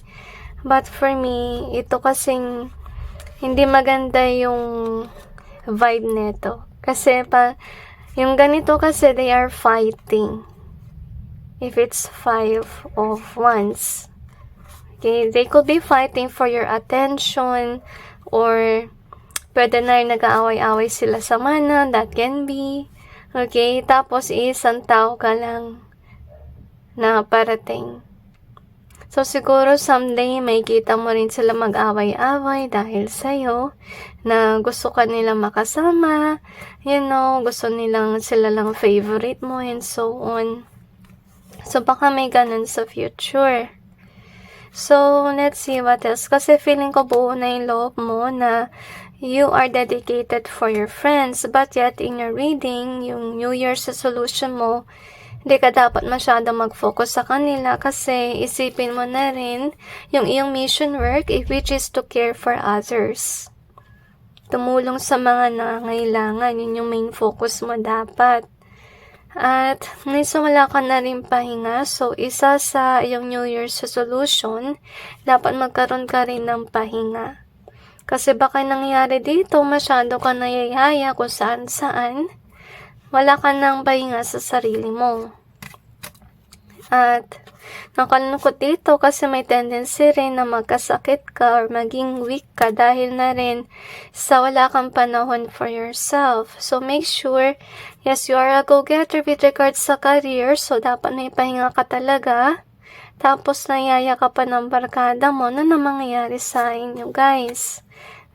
But for me, ito kasing hindi maganda yung vibe neto. Kasi yung ganito kasi, they are fighting. If it's 5 of wands, okay, they could be fighting for your attention, or pwede na rin nag-aaway-aaway sila sa mana, that can be, okay, tapos isang tao ka lang na parating. So siguro someday may kita mo rin sila mag-away-away dahil sa'yo, na gusto ka nilang makasama, gusto nilang sila lang favorite mo, and so on. So, baka may ganun sa future. So, let's see what else. Kasi feeling ko buo na yung loob mo na you are dedicated for your friends. But yet, in your reading, yung New Year's resolution mo, hindi ka dapat masyado mag-focus sa kanila kasi isipin mo na rin yung iyong mission work, which is to care for others. Tumulong sa mga nangangailangan, yun yung main focus mo dapat. At minsan wala ka na rin pahinga, so isa sa iyong New Year's resolution, dapat magkaroon ka rin ng pahinga. Kasi baka nangyari dito, masyado ka nayayaya kung saan-saan, wala ka ng pahinga sa sarili mo. At nakalungkot dito kasi may tendency rin na magkasakit ka or maging weak ka dahil na rin sa wala kang panahon for yourself. So make sure, yes, you are a go-getter with regards sa career, so dapat may pahinga ka talaga. Tapos nayaya ka pa ng barkada mo, ano na mangyayari sa inyo, guys?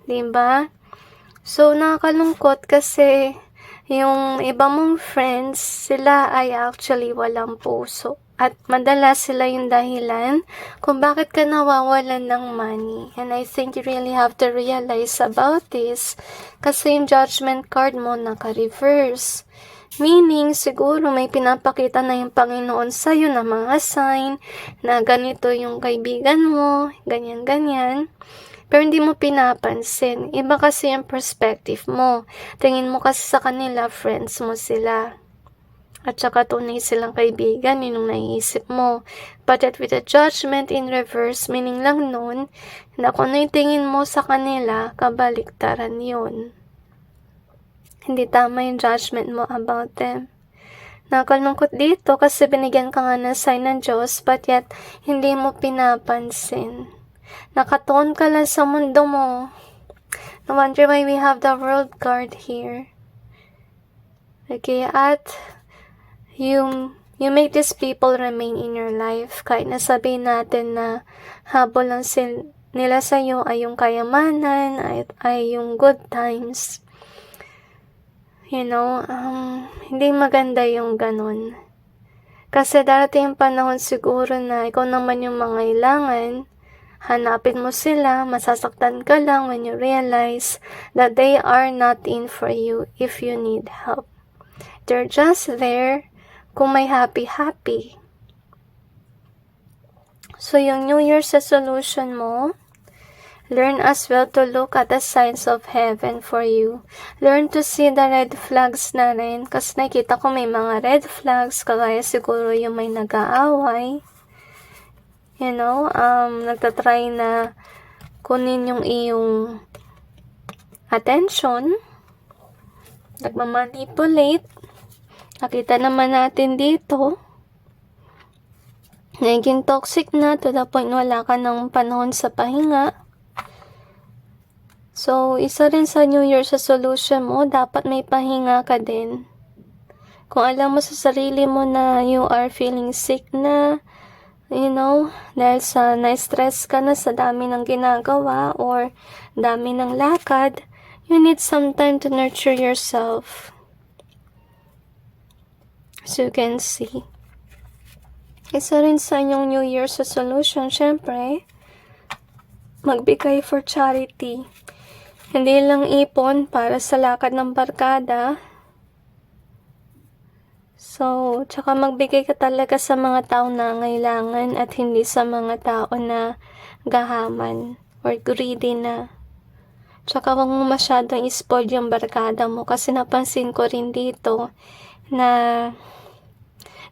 Diba? So nakakalungkot kasi yung iba mong friends, sila ay actually walang puso. At madalas sila yung dahilan kung bakit ka nawawalan ng money. And I think you really have to realize about this kasi yung judgment card mo naka-reverse. Meaning, siguro may pinapakita na yung Panginoon sa'yo na mga sign na ganito yung kaibigan mo, ganyan-ganyan. Pero hindi mo pinapansin. Iba kasi yung perspective mo. Tingin mo kasi sa kanila, friends mo sila. At saka tunay silang kaibigan, yun yung naiisip mo. But that with the judgment in reverse, meaning lang nun, na kung ano yung tingin mo sa kanila, kabaliktaran yun. Hindi tama yung judgment mo about them. Nakalungkot dito kasi binigyan ka nga ng sign ng Diyos, but yet, hindi mo pinapansin. Nakatuon ka lang sa mundo mo. No wonder why we have the World card here. Okay, at you make these people remain in your life. Kahit nasabihin natin na habol lang nila sa'yo ay yung kayamanan, ay yung good times. You know, hindi maganda yung ganun. Kasi darating yung panahon siguro na ikaw naman yung mangailangan, hanapin mo sila, masasaktan ka lang when you realize that they are not in for you if you need help. They're just there kung may happy. So, yung New Year's resolution mo, learn as well to look at the signs of heaven for you. Learn to see the red flags na rin. Kasi nakita ko may mga red flags, kagaya siguro yung may nag-aaway. You know, nagtatry na kunin yung iyong attention. Nagmamanipulate. Nakita naman natin dito. Naging toxic na to the point wala ka ng panahon sa pahinga. So, isa rin sa New Year's resolution mo, dapat may pahinga ka din. Kung alam mo sa sarili mo na you are feeling sick na, you know, dahil sa na-stress ka na sa dami ng ginagawa or dami ng lakad, you need some time to nurture yourself. So you can see. Isa rin sa inyong New Year's resolution, syempre, magbigay for charity. Hindi lang ipon para sa lakad ng barkada. So, tsaka magbigay ka talaga sa mga tao na ngailangan at hindi sa mga tao na gahaman or greedy na. Tsaka huwag mo masyadong ispoil yung barkada mo kasi napansin ko rin dito na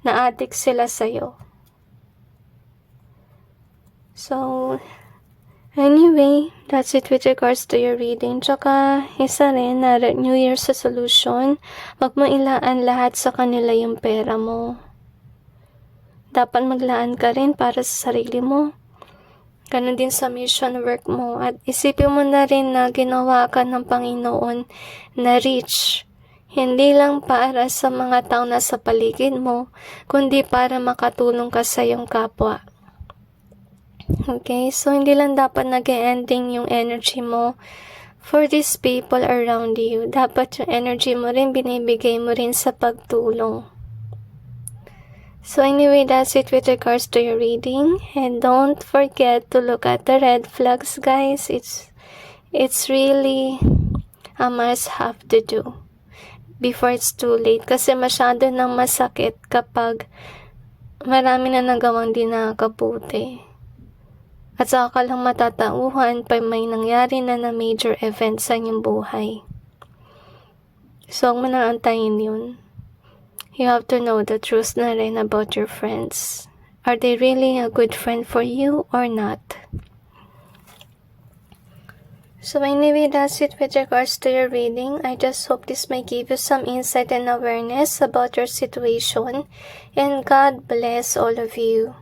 na-addict sila sa'yo. So, anyway, that's it with regards to your reading. Tsaka, isa rin na New Year's resolution, wag mo ilaan lahat sa kanila yung pera mo. Dapat maglaan ka rin para sa sarili mo. Ganon din sa mission work mo. At isipin mo na rin na ginawa ka ng Panginoon na rich. Hindi lang para sa mga tao na sa paligid mo, kundi para makatulong ka sa iyong kapwa. Okay, so hindi lang dapat nag-ending yung energy mo for these people around you. Dapat yung energy mo rin, binibigay mo rin sa pagtulong. So anyway, that's it with regards to your reading. And don't forget to look at the red flags, guys. It's really a must-have to do before it's too late. Kasi masyado nang masakit kapag marami na nagawang di nakakabuti. At saka ka lang matatauhan pa may nangyari na major event sa inyong buhay. So, huwag mo na antayin yun. You have to know the truth na rin about your friends. Are they really a good friend for you or not? So anyway, that's it with regards to your reading. I just hope this may give you some insight and awareness about your situation. And God bless all of you.